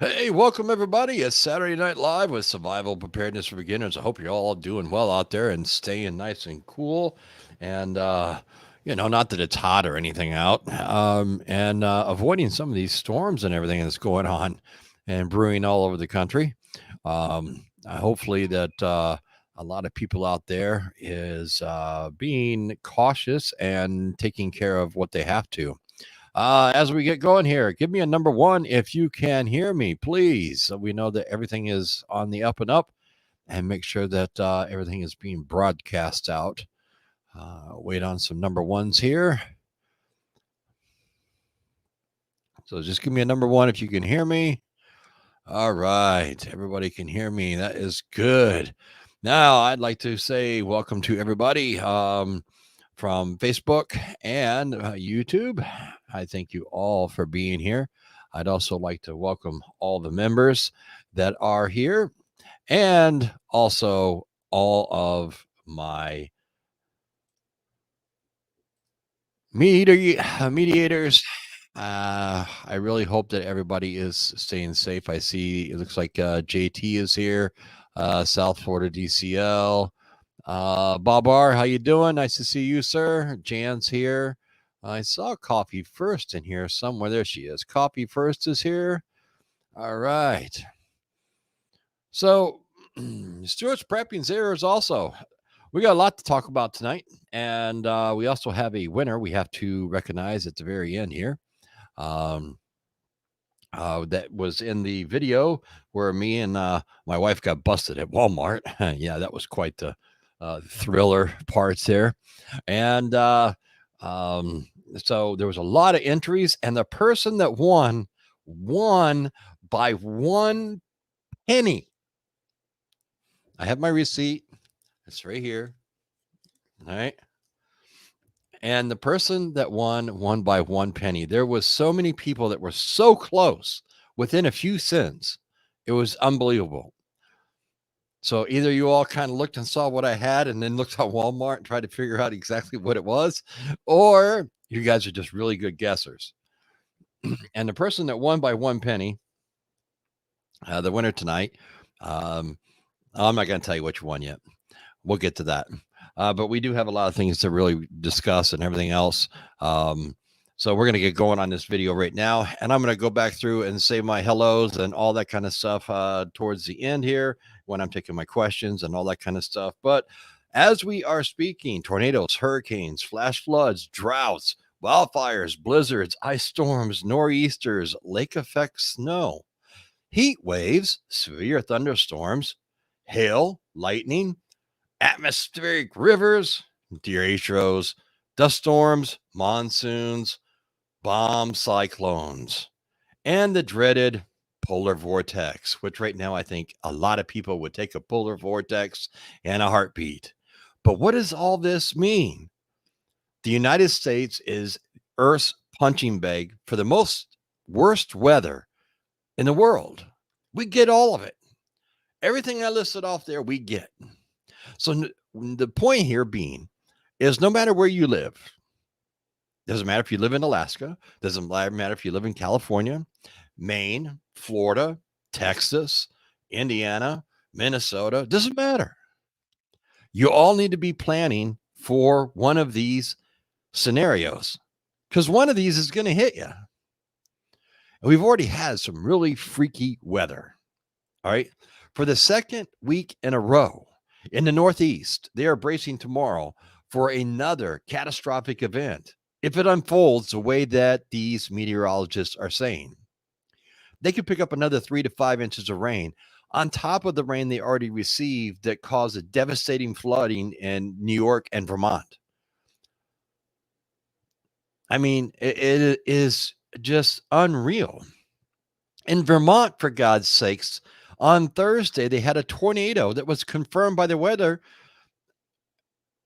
Hey, welcome everybody. It's Saturday Night Live with Survival Preparedness for Beginners. I hope you're all doing well out there and staying nice and cool. And, not that it's hot or anything out, and avoiding some of these storms and everything that's going on and brewing all over the country. Hopefully that a lot of people out there is being cautious and taking care of what they have to. As we get going here, give me a number one if you can hear me, please. So we know that everything is on the up and up, and make sure that everything is being broadcast out. Wait on some number ones here. So just give me a number one if you can hear me. All right. Everybody can hear me. That is good. Now, I'd like to say welcome to everybody from Facebook and YouTube. I thank you all for being here. I'd also like to welcome all the members that are here and also all of my mediators. I really hope that everybody is staying safe. I see it looks like JT is here, South Florida DCL. Bob R, how you doing? Nice to see you, sir. Jan's here. I saw Coffee First in here somewhere. There she is. Coffee First is here. All right. So, Stuart's Prepping's errors also. We got a lot to talk about tonight, and we also have a winner we have to recognize at the very end here. That was in the video where me and my wife got busted at Walmart. Yeah, that was quite the thriller parts there. And so there was a lot of entries, and the person that won by 1 penny. I have my receipt. It's right here. All right. And the person that won by 1 penny. There was so many people that were so close within a few cents. It was unbelievable. So either you all kind of looked and saw what I had and then looked at Walmart and tried to figure out exactly what it was, or you guys are just really good guessers. And the person that won by 1 penny, the winner tonight, I'm not going to tell you which one yet. We'll get to that. But we do have a lot of things to really discuss and everything else. So we're going to get going on this video right now. And I'm going to go back through and say my hellos and all that kind of stuff towards the end here when I'm taking my questions and all that kind of stuff. But as we are speaking, tornadoes, hurricanes, flash floods, droughts, wildfires, blizzards, ice storms, nor'easters, lake effect snow, heat waves, severe thunderstorms, hail, lightning, atmospheric rivers, derechos, dust storms, monsoons, bomb cyclones, and the dreaded polar vortex, which right now I think a lot of people would take a polar vortex in a heartbeat. But what does all this mean? The United States is Earth's punching bag for the most worst weather in the world. We get all of it. Everything I listed off there, we get. So the point here being is no matter where you live, doesn't matter if you live in Alaska, doesn't matter if you live in California, Maine, Florida, Texas, Indiana, Minnesota, doesn't matter. You all need to be planning for one of these scenarios because one of these is going to hit you. And we've already had some really freaky weather. All right. For the second week in a row in the Northeast, they are bracing tomorrow for another catastrophic event if it unfolds the way that these meteorologists are saying. They could pick up another 3 to 5 inches of rain on top of the rain they already received that caused a devastating flooding in New York and Vermont. I mean, it is just unreal. In Vermont, for God's sakes, on Thursday, they had a tornado that was confirmed by the weather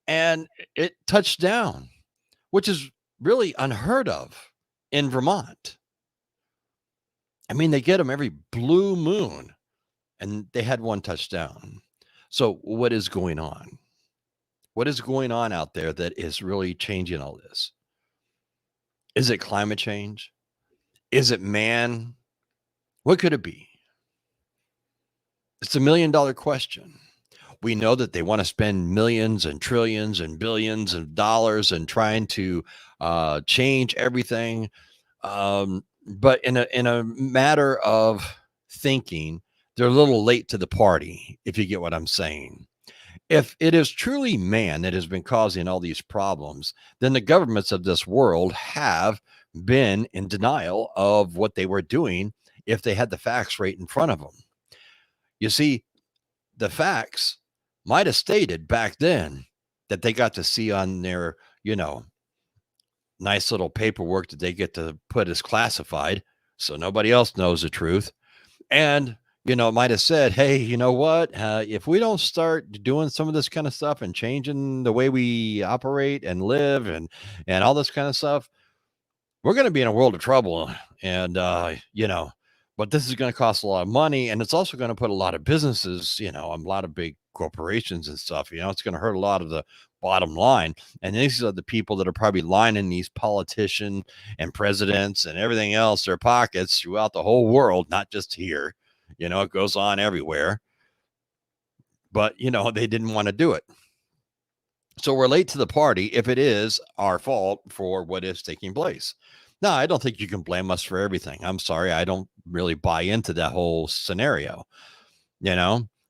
and it touched down, which is really unheard of in Vermont. I mean, they get them every blue moon, and they had one touchdown. So, what is going on? What is going on out there that is really changing all this? Is it climate change? Is it man What could it be? It's $1 million question. We know that they want to spend millions and trillions and billions of dollars and trying to change everything. But in a matter of thinking, they're a little late to the party, if you get what I'm saying. If it is truly man that has been causing all these problems, then the governments of this world have been in denial of what they were doing if they had the facts right in front of them. You see, the facts might have stated back then that they got to see on their, you know, nice little paperwork that they get to put as classified so nobody else knows the truth. And, might have said, hey, you know what? If we don't start doing some of this kind of stuff and changing the way we operate and live and all this kind of stuff, we're going to be in a world of trouble. And, but this is going to cost a lot of money. And it's also going to put a lot of businesses, a lot of big corporations and stuff, it's going to hurt a lot of the bottom line. And these are the people that are probably lining these politicians and presidents and everything else, their pockets throughout the whole world, not just here. It goes on everywhere. But, they didn't want to do it. So we're late to the party if it is our fault for what is taking place. No, I don't think you can blame us for everything. I'm sorry. I don't really buy into that whole scenario.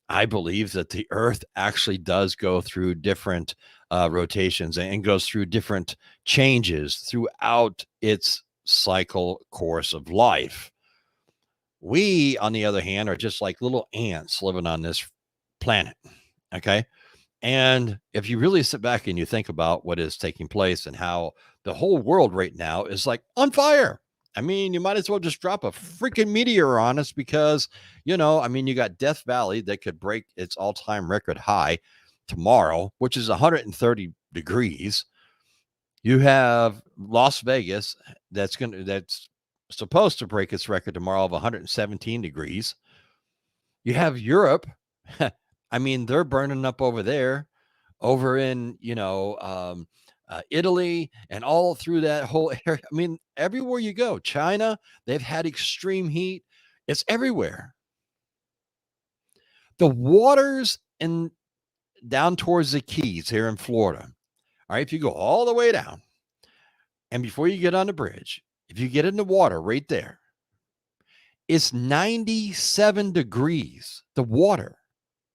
I believe that the earth actually does go through different rotations and goes through different changes throughout its cycle course of life. We, on the other hand, are just like little ants living on this planet. Okay. And if you really sit back and you think about what is taking place and how the whole world right now is like on fire. I mean, you might as well just drop a freaking meteor on us because, you got Death Valley that could break its all-time record high tomorrow, which is 130 degrees. You have Las Vegas that's supposed to break its record tomorrow of 117 degrees. You have Europe. I mean, they're burning up over there, over in, Italy and all through that whole area. I mean, everywhere you go, China, they've had extreme heat. It's everywhere. The waters in down towards the Keys here in Florida. All right, if you go all the way down and before you get on the bridge, if you get in the water right there, it's 97 degrees, the water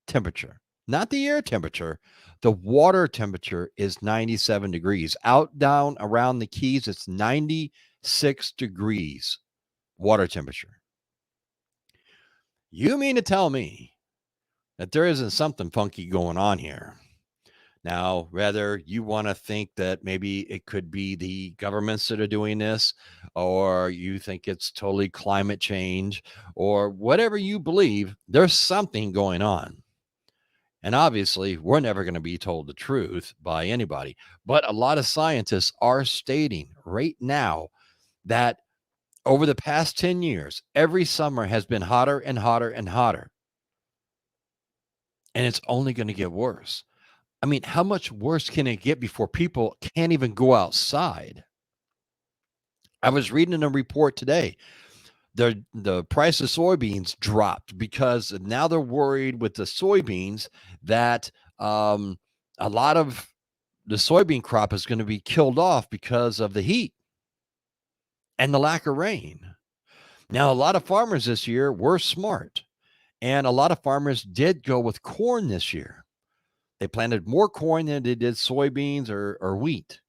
temperature, not the air temperature. The water temperature is 97 degrees. Out, down, around the Keys, it's 96 degrees water temperature. You mean to tell me that there isn't something funky going on here? Now, whether you want to think that maybe it could be the governments that are doing this, or you think it's totally climate change, or whatever you believe, there's something going on. And obviously, we're never going to be told the truth by anybody. But a lot of scientists are stating right now that over the past 10 years, every summer has been hotter and hotter and hotter. And it's only going to get worse. I mean, how much worse can it get before people can't even go outside? I was reading a report today. The price of soybeans dropped because now they're worried with the soybeans that a lot of the soybean crop is going to be killed off because of the heat and the lack of rain. Now, a lot of farmers this year were smart, and a lot of farmers did go with corn this year. They planted more corn than they did soybeans or wheat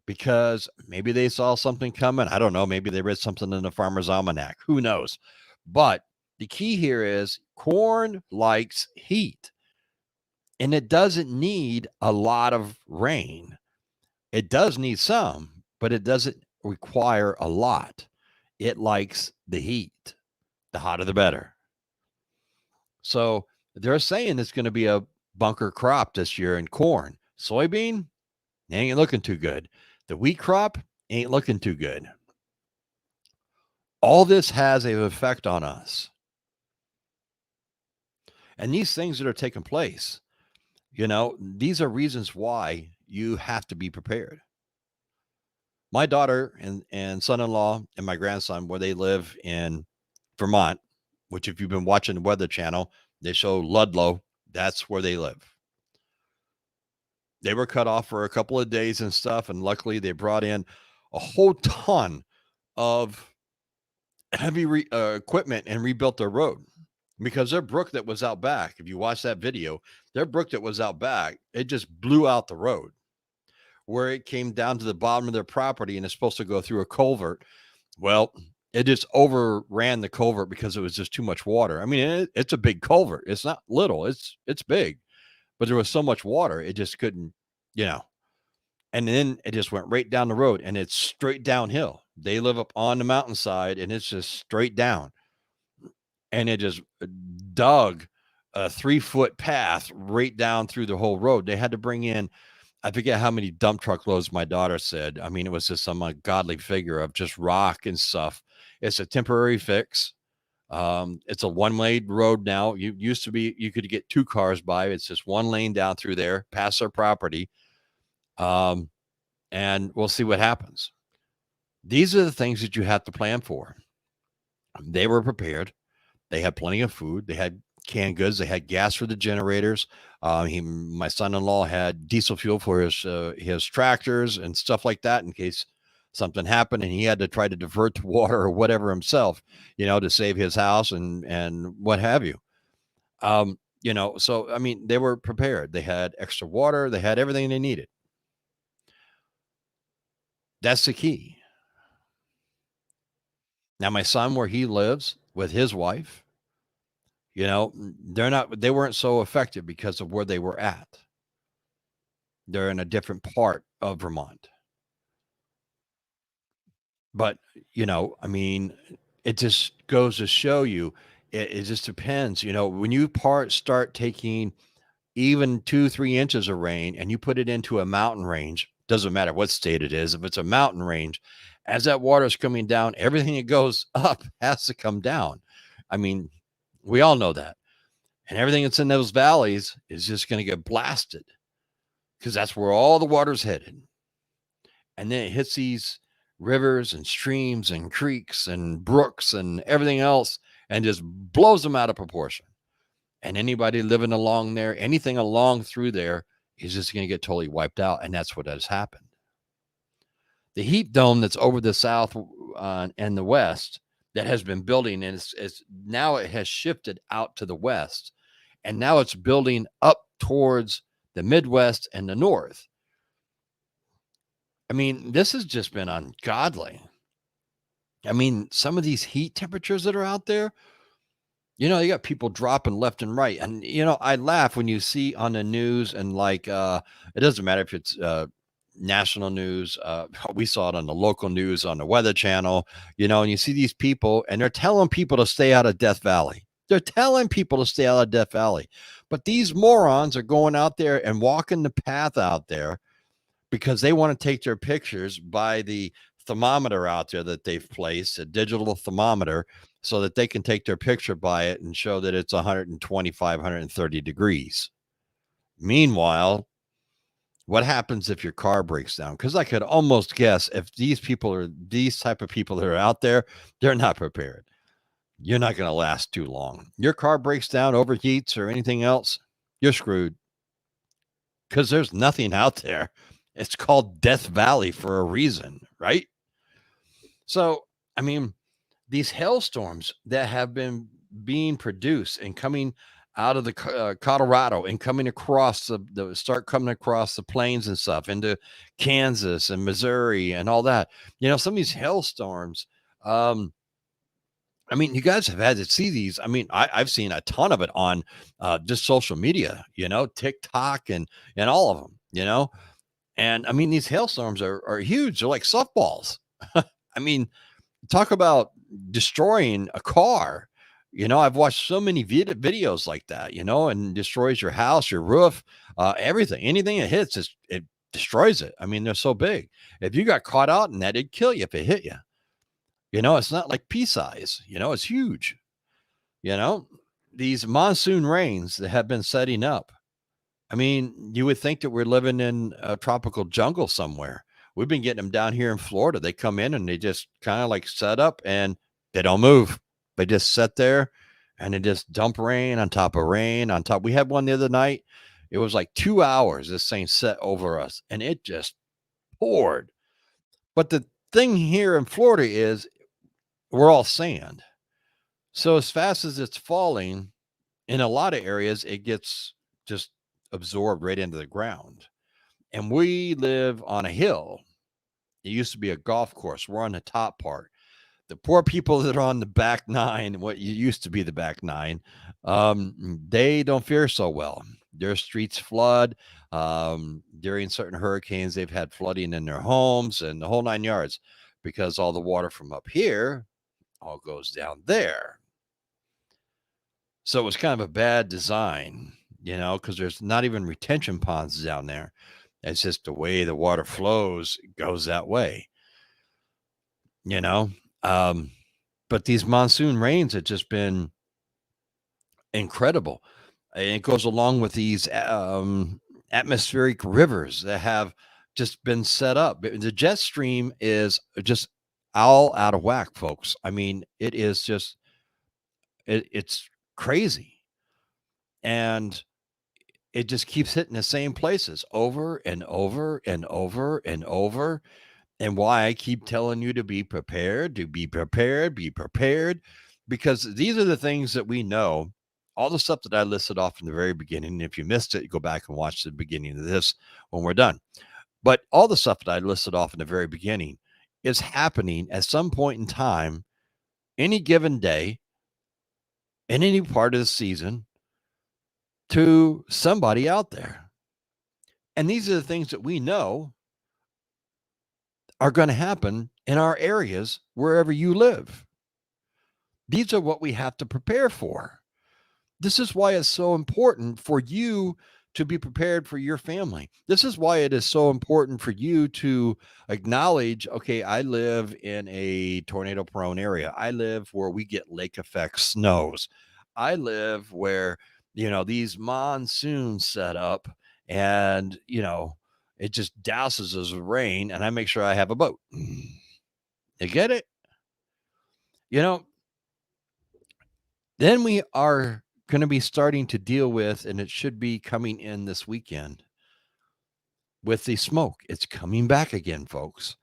because maybe they saw something coming. I don't know. Maybe they read something in the Farmer's Almanac. Who knows? But the key here is corn likes heat, and it doesn't need a lot of rain. It does need some, but it doesn't require a lot. It likes the heat. The hotter, the better. So they're saying it's going to be a bunker crop this year in corn. Soybean ain't looking too good. The wheat crop ain't looking too good. All this has an effect on us. And these things that are taking place, these are reasons why you have to be prepared. My daughter and son-in-law and my grandson, where they live in Vermont, which if you've been watching the Weather Channel, they show Ludlow. That's where they live. They were cut off for a couple of days and stuff, and luckily they brought in a whole ton of heavy equipment and rebuilt their road because their brook that was out back, if you watch that video, their brook that was out back, it just blew out the road where it came down to the bottom of their property and it's supposed to go through a culvert. Well, it just overran the culvert because it was just too much water. I mean, it's a big culvert. It's not little. It's big, but there was so much water, it just couldn't, you know. And then it just went right down the road and it's straight downhill. They live up on the mountainside and it's just straight down. And it just dug a 3-foot path right down through the whole road. They had to bring in, I forget how many dump truck loads my daughter said. I mean, it was just some ungodly figure of just rock and stuff. It's a temporary fix. It's a one-way road now. You used to be, you could get 2 cars by. It's just 1 lane down through there, past their property. And we'll see what happens. These are the things that you have to plan for. They were prepared. They had plenty of food. They had canned goods. They had gas for the generators. My son-in-law had diesel fuel for his tractors and stuff like that in case something happened and he had to try to divert the water or whatever himself, to save his house and what have you. So I mean, they were prepared. They had extra water. They had everything they needed. That's the key. Now, my son, where he lives with his wife, they weren't so affected because of where they were at. They're in a different part of Vermont. But, I mean, it just goes to show you, it just depends, when you start taking even 2-3 inches of rain and you put it into a mountain range, doesn't matter what state it is, if it's a mountain range, as that water is coming down, everything that goes up has to come down. I mean, we all know that. And everything that's in those valleys is just going to get blasted because that's where all the water's headed. And then it hits these rivers and streams and creeks and brooks and everything else and just blows them out of proportion. And anybody living along there, anything along through there is just going to get totally wiped out. And that's what has happened. The heat dome that's over the south and the west that has been building, and it's now it has shifted out to the west, and now it's building up towards the Midwest and the north. I mean, this has just been ungodly. I mean, some of these heat temperatures that are out there, you got people dropping left and right. And, I laugh when you see on the news and like, it doesn't matter if it's national news. We saw it on the local news on the Weather Channel, and you see these people and they're telling people to stay out of Death Valley. They're telling people to stay out of Death Valley. But these morons are going out there and walking the path out there because they want to take their pictures by the thermometer out there that they've placed, a digital thermometer, so that they can take their picture by it and show that it's 125, 130 degrees. Meanwhile, what happens if your car breaks down? Because I could almost guess if these type of people that are out there, they're not prepared. You're not going to last too long. Your car breaks down, overheats, or anything else, you're screwed. Because there's nothing out there. It's called Death Valley for a reason, right? So, I mean, these hailstorms that have been being produced and coming out of the Colorado and coming across start coming across the plains and stuff into Kansas and Missouri and all that. Some of these hailstorms. I mean, you guys have had to see these. I mean, I've seen a ton of it on just social media. TikTok and all of them. And I mean, these hailstorms are huge. They're like softballs. I mean, talk about destroying a car. I've watched so many videos like that, and destroys your house, your roof, everything. Anything it hits, it destroys it. I mean, they're so big. If you got caught out in that, it'd kill you if it hit you. It's not like pea size, it's huge. These monsoon rains that have been setting up. I mean, you would think that we're living in a tropical jungle somewhere. We've been getting them down here in Florida. They come in and they just kind of like set up and they don't move. They just sit there and they just dump rain on top of rain on top. We had one the other night. It was like 2 hours. This thing set over us and it just poured. But the thing here in Florida is we're all sand. So as fast as it's falling, in a lot of areas, it gets just absorbed right into the ground. And we live on a hill. It used to be a golf course. We're on the top part. The poor people that are on the back nine, what used to be the back nine, they don't fare so well. Their streets flood. During certain hurricanes, they've had flooding in their homes and the whole 9 yards because all the water from up here all goes down there. So it was kind of a bad design, because there's not even retention ponds down there. It's just the way the water flows goes that way, you know. But these monsoon rains have just been incredible. And it goes along with these atmospheric rivers that have just been set up. The jet stream is just all out of whack, folks. I mean, it is just it's crazy. And it just keeps hitting the same places over and over and over and over. And why I keep telling you to be prepared, be prepared, because these are the things that we know. All the stuff that I listed off in the very beginning. If you missed it, go back and watch the beginning of this when we're done. But all the stuff that I listed off in the very beginning is happening at some point in time, any given day, in any part of the season, to somebody out there. And these are the things that we know are going to happen in our areas wherever you live. These are what we have to prepare for. This is why it's so important for you to be prepared for your family. This is why it is so important for you to acknowledge, okay, I live in a tornado prone area. I live where we get lake effect snows. I live where, these monsoons set up and, it just douses us with rain and I make sure I have a boat. You get it? You know, then we are going to be starting to deal with, and it should be coming in this weekend with the smoke. It's coming back again, folks,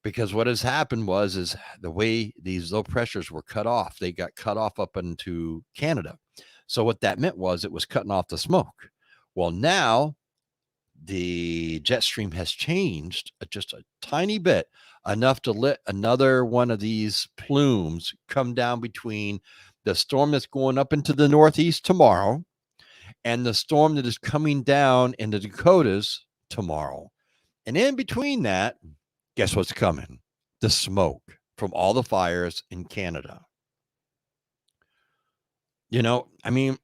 because what has happened is the way these low pressures were cut off, they got cut off up into Canada. So what that meant was it was cutting off the smoke. Well, now the jet stream has changed just a tiny bit, enough to let another one of these plumes come down between the storm that's going up into the Northeast tomorrow and the storm that is coming down in the Dakotas tomorrow. And in between that, guess what's coming? The smoke from all the fires in Canada. I mean,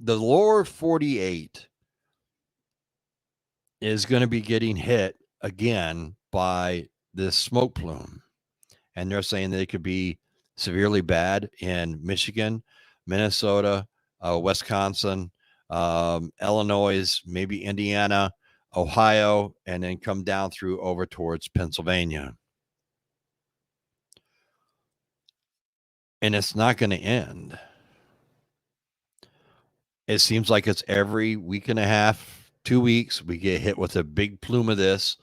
the lower 48 is going to be getting hit again by this smoke plume. And they're saying that it could be severely bad in Michigan, Minnesota, Wisconsin, Illinois, maybe Indiana, Ohio, and then come down through over towards Pennsylvania. And it's not going to end. It seems like it's every week and a half, 2 weeks, we get hit with a big plume of this.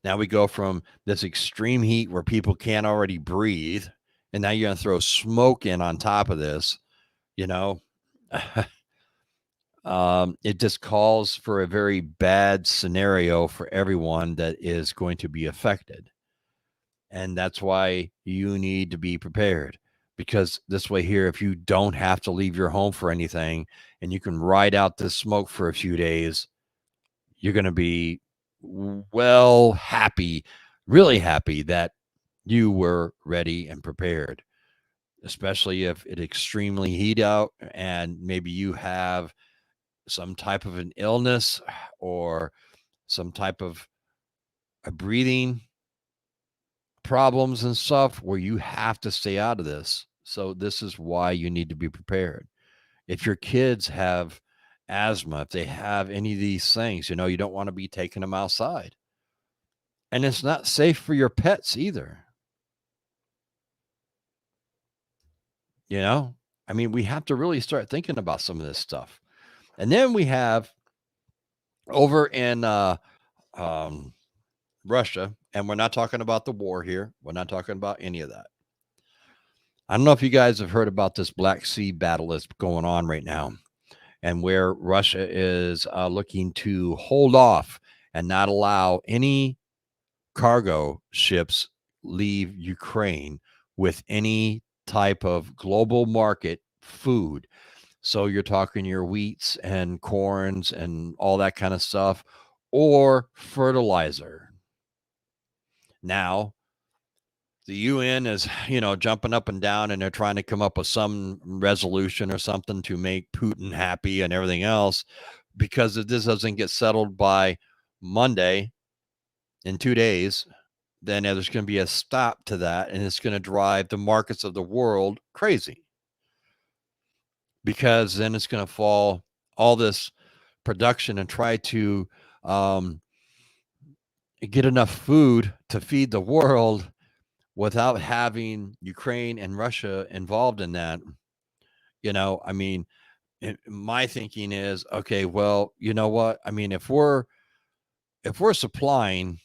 Now we go from this extreme heat where people can't already breathe, and now you're going to throw smoke in on top of this, it just calls for a very bad scenario for everyone that is going to be affected. And that's why you need to be prepared, because this way here, if you don't have to leave your home for anything and you can ride out this smoke for a few days, you're going to be happy, really happy that you were ready and prepared, especially if it extremely heat out and maybe you have some type of an illness or some type of a breathing problems and stuff where you have to stay out of this. So this is why you need to be prepared. If your kids have asthma, if they have any of these things, you don't want to be taking them outside. And it's not safe for your pets either. You know, I mean, we have to really start thinking about some of this stuff. And then we have over in um, Russia, and we're not talking about the war here. We're not talking about any of that. I don't know if you guys have heard about this Black Sea battle that's going on right now, and where Russia is looking to hold off and not allow any cargo ships leave Ukraine with any type of global market food. So you're talking your wheats and corns and all that kind of stuff, or fertilizer. Now, the UN is, jumping up and down, and they're trying to come up with some resolution or something to make Putin happy and everything else. Because if this doesn't get settled by Monday, in 2 days, then there's going to be a stop to that, and it's going to drive the markets of the world crazy, because then it's going to fall all this production and try to um, get enough food to feed the world without having Ukraine and Russia involved in that. I mean, my thinking is, okay, well, you know what? I mean, if we're supplying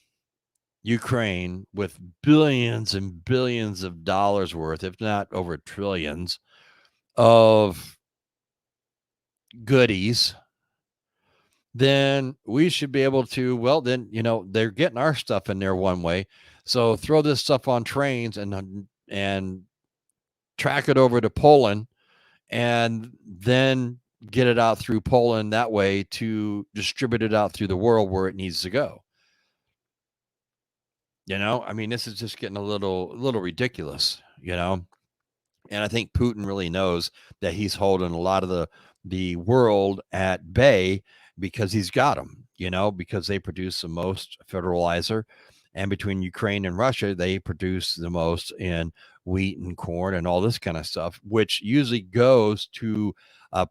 Ukraine with billions and billions of dollars worth, if not over trillions, of goodies, then we should be able to, well, then, they're getting our stuff in there one way. So throw this stuff on trains and track it over to Poland, and then get it out through Poland that way to distribute it out through the world where it needs to go. I mean, this is just getting a little ridiculous, and I think Putin really knows that he's holding a lot of the world at bay, because he's got them, because they produce the most fertilizer, and between Ukraine and Russia, they produce the most in wheat and corn and all this kind of stuff, which usually goes to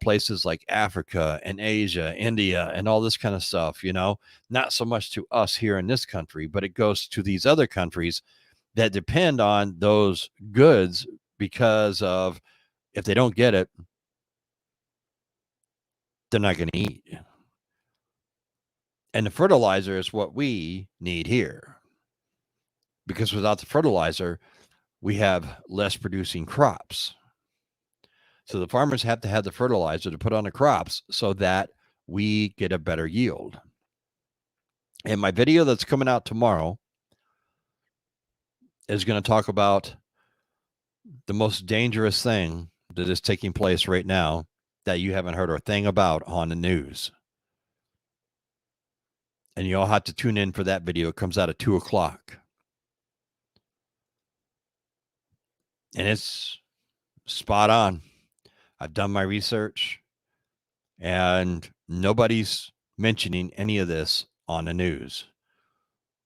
places like Africa and Asia, India, and all this kind of stuff. Not so much to us here in this country, but it goes to these other countries that depend on those goods, because of, if they don't get it, they're not going to eat. And the fertilizer is what we need here, because without the fertilizer, we have less producing crops. So the farmers have to have the fertilizer to put on the crops so that we get a better yield. And my video that's coming out tomorrow is going to talk about the most dangerous thing that is taking place right now that you haven't heard a thing about on the news. And you all have to tune in for that video. It comes out at 2:00. And it's spot on. I've done my research, and nobody's mentioning any of this on the news.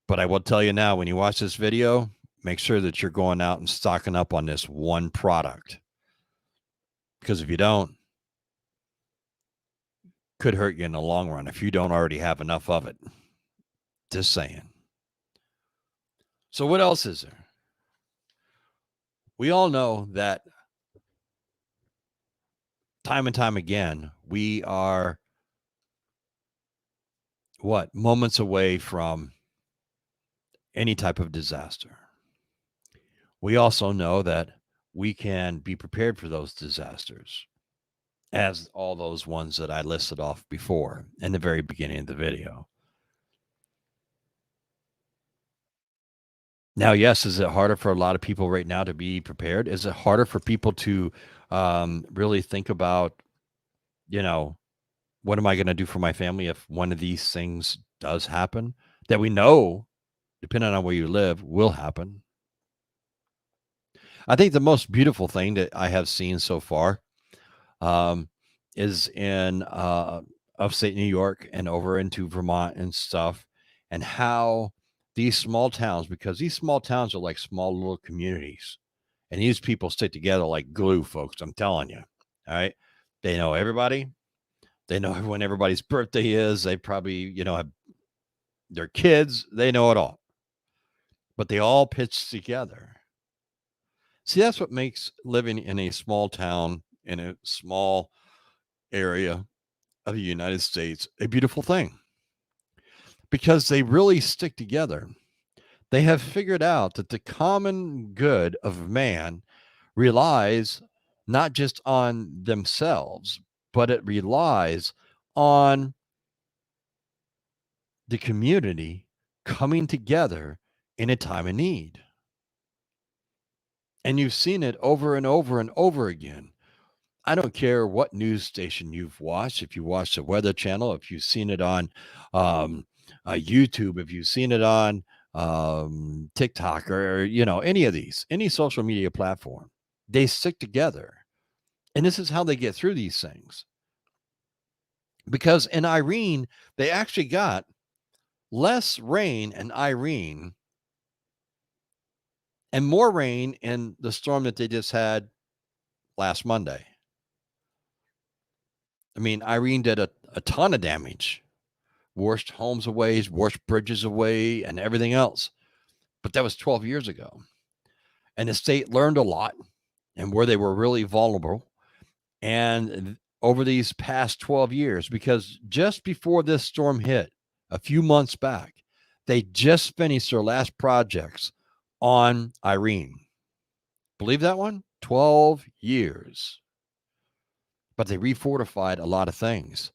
But I will tell you now, when you watch this video, make sure that you're going out and stocking up on this one product. Because if you don't, could hurt you in the long run if you don't already have enough of it. Just saying. So what else is there? We all know that time and time again, we are moments away from any type of disaster. We also know that we can be prepared for those disasters, as all those ones that I listed off before in the very beginning of the video. Now, yes, is it harder for a lot of people right now to be prepared? Is it harder for people to really think about, what am I going to do for my family if one of these things does happen, that we know, depending on where you live, will happen? I think the most beautiful thing that I have seen so far is in upstate New York and over into Vermont and stuff, and how these small towns, because these small towns are like small little communities, and these people stick together like glue, folks. I'm telling you. All right. They know everybody. They know when everybody's birthday is. They probably, have their kids. They know it all. But they all pitch together. See, that's what makes living in a small town, in a small area of the United States, a beautiful thing because they really stick together. They have figured out that the common good of man relies not just on themselves, but it relies on the community coming together in a time of need. And you've seen it over and over and over again. I don't care what news station you've watched, if you watch the Weather Channel, if you've seen it on um, YouTube, if you've seen it on TikTok or, any of these, any social media platform, they stick together. And this is how they get through these things. Because in Irene, they actually got less rain in Irene and more rain in the storm that they just had last Monday. I mean, Irene did a ton of damage, washed homes away, washed bridges away, and everything else. But that was 12 years ago. And the state learned a lot and where they were really vulnerable. And over these past 12 years, because just before this storm hit a few months back, they just finished their last projects on Irene. Believe that one? 12 years. But they refortified a lot of things,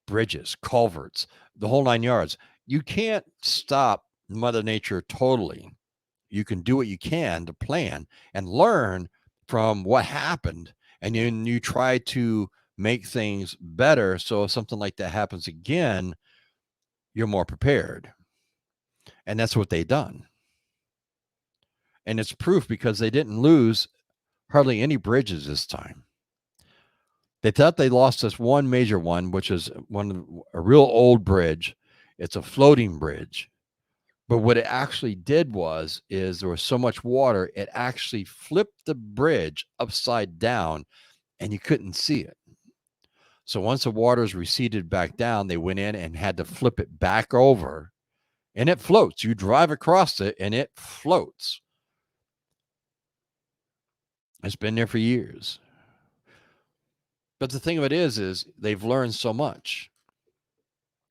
bridges, culverts, the whole 9 yards. You can't stop Mother Nature totally. You can do what you can to plan and learn from what happened. And then you try to make things better. So if something like that happens again, you're more prepared. And that's what they done. And it's proof because they didn't lose hardly any bridges this time. They thought they lost this one major one, which is a real old bridge. It's a floating bridge. But what it actually did is there was so much water, it actually flipped the bridge upside down and you couldn't see it. So once the waters receded back down, they went in and had to flip it back over and it floats. You drive across it and it floats. It's been there for years. But the thing of it is they've learned so much.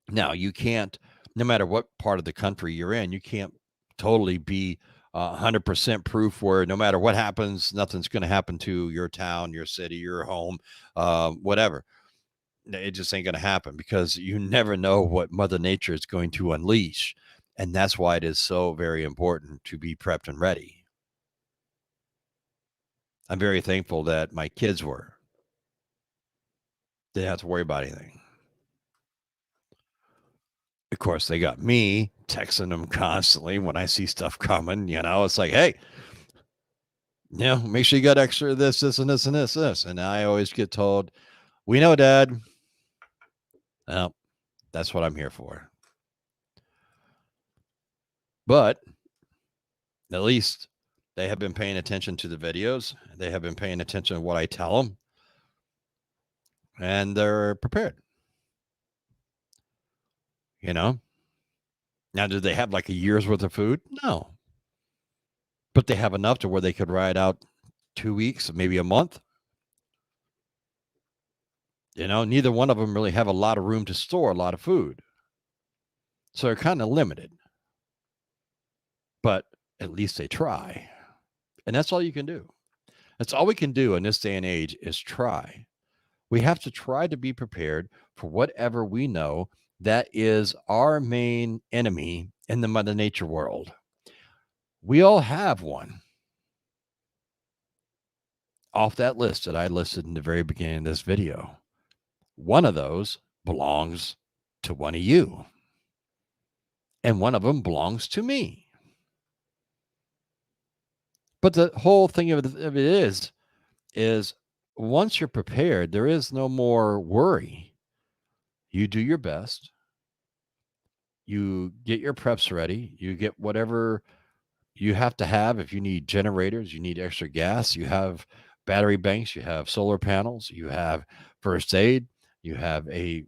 Now, you can't, no matter what part of the country you're in, you can't totally be 100% proof where no matter what happens, nothing's going to happen to your town, your city, your home, whatever. It just ain't going to happen because you never know what Mother Nature is going to unleash. And that's why it is so very important to be prepped and ready. I'm very thankful that my kids were. They didn't have to worry about anything. Of course, they got me texting them constantly when I see stuff coming. It's like, hey, make sure you got extra of this, and this, and this, this. And I always get told, we know, Dad. Well, that's what I'm here for. But at least they have been paying attention to the videos. They have been paying attention to what I tell them. And they're prepared. Now, do they have like a year's worth of food? No. But they have enough to where they could ride out 2 weeks, maybe a month. Neither one of them really have a lot of room to store a lot of food. So they're kind of limited. But at least they try. And that's all you can do. That's all we can do in this day and age is try. We have to try to be prepared for whatever we know that is our main enemy in the Mother Nature world. We all have one. Off that list that I listed in the very beginning of this video. One of those belongs to one of you. And one of them belongs to me. But the whole thing of it is once you're prepared, there is no more worry. You do your best. You get your preps ready. You get whatever you have to have. If you need generators, you need extra gas, you have battery banks, you have solar panels, you have first aid, you have a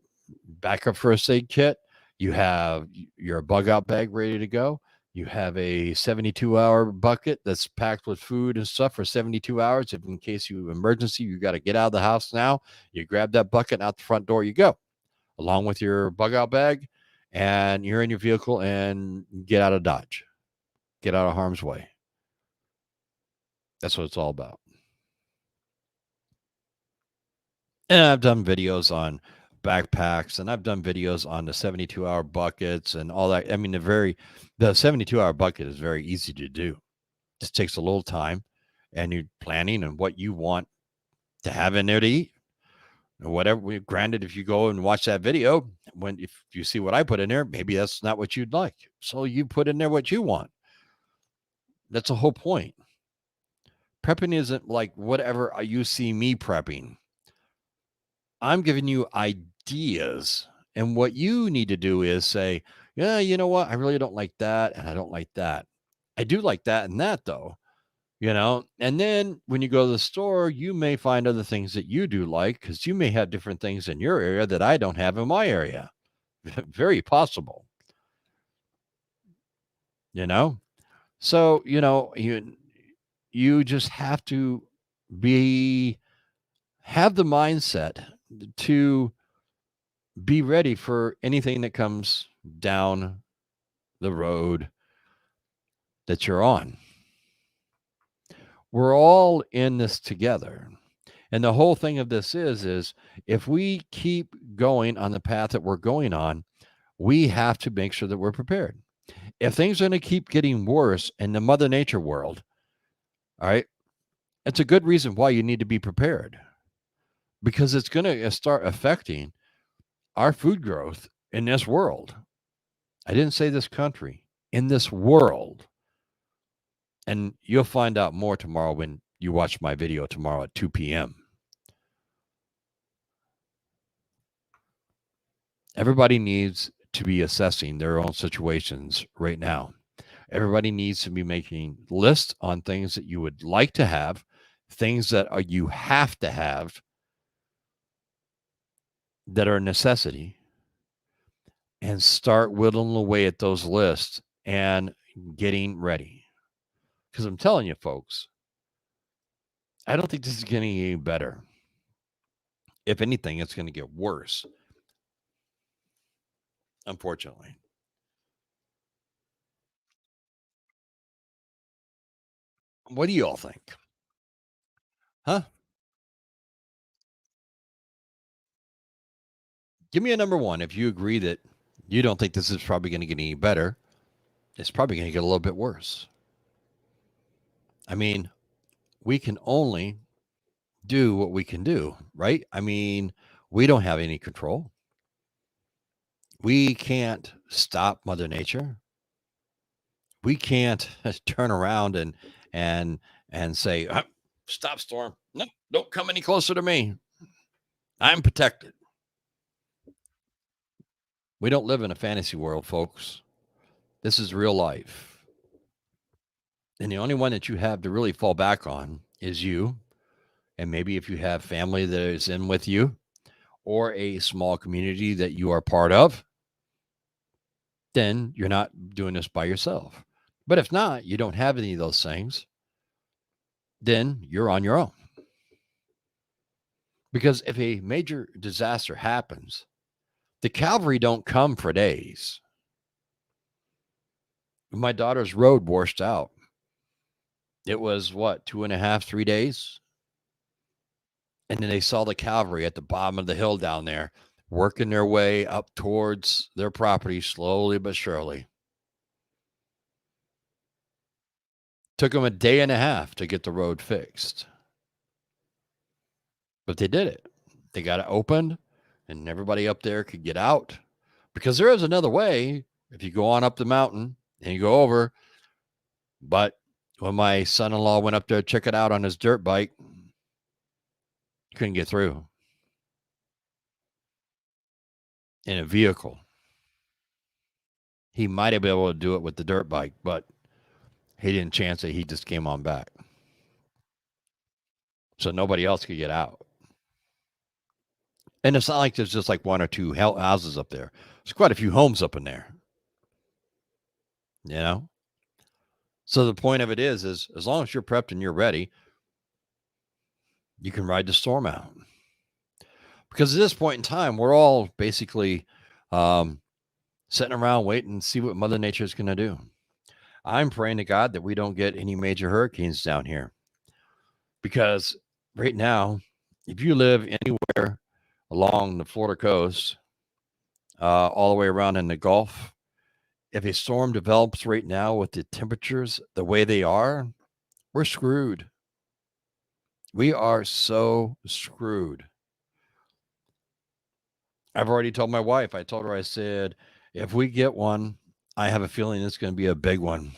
backup first aid kit, you have your bug out bag ready to go, You have a 72-hour bucket that's packed with food and stuff for 72 hours. If in case you emergency, you got to get out of the house now. You grab that bucket and out the front door you go, along with your bug out bag, and you're in your vehicle and get out of Dodge, get out of harm's way. That's what it's all about. And I've done videos on backpacks, and I've done videos on the 72-hour buckets and all that. I mean, the 72-hour bucket is very easy to do. Just takes a little time, and you're planning and what you want to have in there to eat. Or whatever. Granted, if you go and watch that video, if you see what I put in there, maybe that's not what you'd like. So you put in there what you want. That's the whole point. Prepping isn't like whatever you see me prepping. I'm giving you ideas. And what you need to do is say, yeah, you know what? I really don't like that. And I don't like that. I do like that and that, though. And then when you go to the store, you may find other things that you do like because you may have different things in your area that I don't have in my area. Very possible. So you just have to have the mindset to be ready for anything that comes down the road that you're on. We're all in this together. And the whole thing of this is if we keep going on the path that we're going on, we have to make sure that we're prepared. If things are going to keep getting worse in the Mother Nature world, all right, it's a good reason why you need to be prepared, because it's going to start affecting our food growth in this world. I didn't say this country, in this world. And you'll find out more tomorrow when you watch my video tomorrow at 2 p.m. Everybody needs to be assessing their own situations right now. Everybody needs to be making lists on things that you would like to have, things that you have to have, that are a necessity, and start whittling away at those lists and getting ready. Because I'm telling you, folks, I don't think this is getting any better. If anything, it's going to get worse, unfortunately. What do you all think? Huh? Give me a number one if you agree that you don't think this is probably going to get any better. It's probably going to get a little bit worse. I mean, we can only do what we can do, right? I mean, we don't have any control. We can't stop Mother Nature. We can't turn around and say, "Stop, storm! No, don't come any closer to me. I'm protected." We don't live in a fantasy world, folks. This is real life. And the only one that you have to really fall back on is you. And maybe if you have family that is in with you or a small community that you are part of, then you're not doing this by yourself. But if not, you don't have any of those things, then you're on your own. Because if a major disaster happens, the cavalry don't come for days. My daughter's road washed out. It was what, 2.5, 3 days? And then they saw the cavalry at the bottom of the hill down there, working their way up towards their property slowly but surely. Took them a day and a half to get the road fixed. But they did it. They got it opened, and everybody up there could get out. Because there is another way if you go on up the mountain and you go over. But when my son-in-law went up there to check it out on his dirt bike, couldn't get through in a vehicle. He might have been able to do it with the dirt bike, but he didn't chance it. He just came on back. So nobody else could get out. And it's not like there's just like one or two houses up there. There's quite a few homes up in there. So the point of it is as long as you're prepped and you're ready, you can ride the storm out. Because at this point in time, we're all basically sitting around waiting to see what Mother Nature is going to do. I'm praying to God that we don't get any major hurricanes down here. Because right now, if you live anywhere along the Florida coast, all the way around in the Gulf, if a storm develops right now with the temperatures the way they are, we're screwed. We are so screwed. I've already told my wife, I told her, I said, if we get one, I have a feeling it's going to be a big one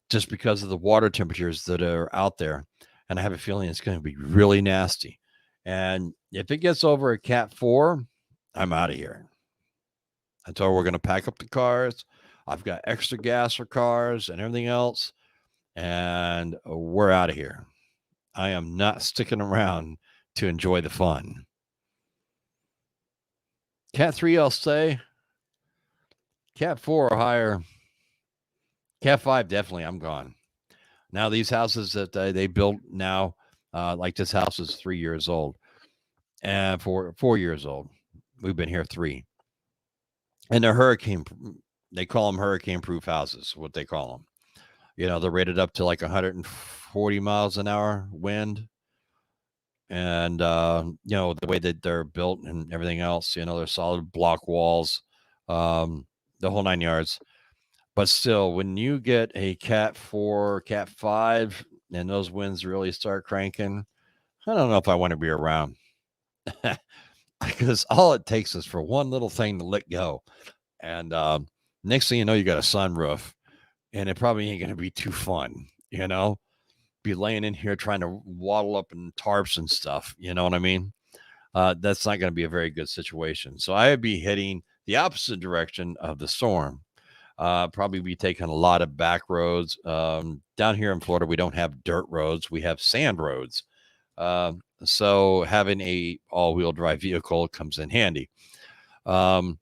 just because of the water temperatures that are out there. And I have a feeling it's going to be really nasty. And if it gets over a Cat 4, I'm out of here. I told her we're going to pack up the cars. I've got extra gas for cars and everything else. And we're out of here. I am not sticking around to enjoy the fun. Cat 3, I'll say. Cat 4 or higher. Cat 5, definitely, I'm gone. Now, these houses that they built now, like this house is 3 years old and 4 years old. We've been here 3. And they call them hurricane-proof houses, what they call them. You know, they're rated up to like 140 miles an hour wind. And, you know, the way that they're built and everything else, you know, they're solid block walls, the whole 9 yards. But still, when you get a Cat 4, Cat 5, and those winds really start cranking, I don't know if I want to be around. Because all it takes is for one little thing to let go. And next thing you know, you got a sunroof, and it probably ain't going to be too fun, you know? Be laying in here trying to waddle up in tarps and stuff. You know what I mean? That's not going to be a very good situation. So I would be heading the opposite direction of the storm. Probably be taking a lot of back roads. Down here in Florida, we don't have dirt roads; we have sand roads. So having a all-wheel drive vehicle comes in handy. Um,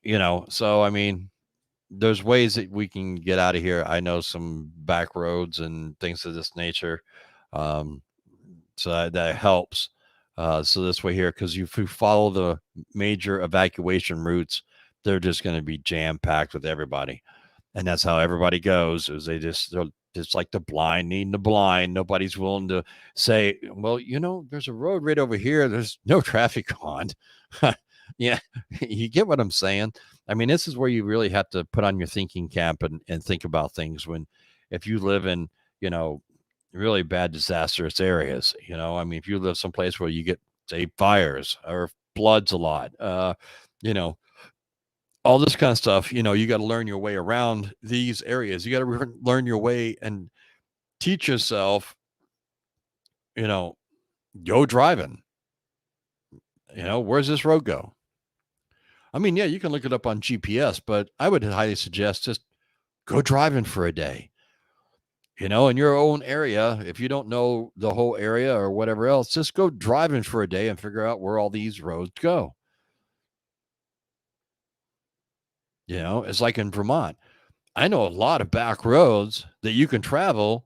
you know, so I mean, there's ways that we can get out of here. I know some back roads and things of this nature. Um, so that helps. So this way here, because if you follow the major evacuation routes, they're just going to be jam packed with everybody, and that's how everybody goes. Is they're just like the blind needing the blind. Nobody's willing to say, well, you know, there's a road right over here. There's no traffic on. Yeah, you get what I'm saying. I mean, this is where you really have to put on your thinking cap and think about things when, if you live in, you know, really bad disastrous areas, you know, I mean, if you live someplace where you get, say, fires or floods a lot, you know, all this kind of stuff, you know, you got to learn your way around these areas. You got to learn your way and teach yourself, you know, go driving. You know, where's this road go? I mean, yeah, you can look it up on GPS, but I would highly suggest just go driving for a day. You know, in your own area, if you don't know the whole area or whatever else, just go driving for a day and figure out where all these roads go. You know, it's like in Vermont. I know a lot of back roads that you can travel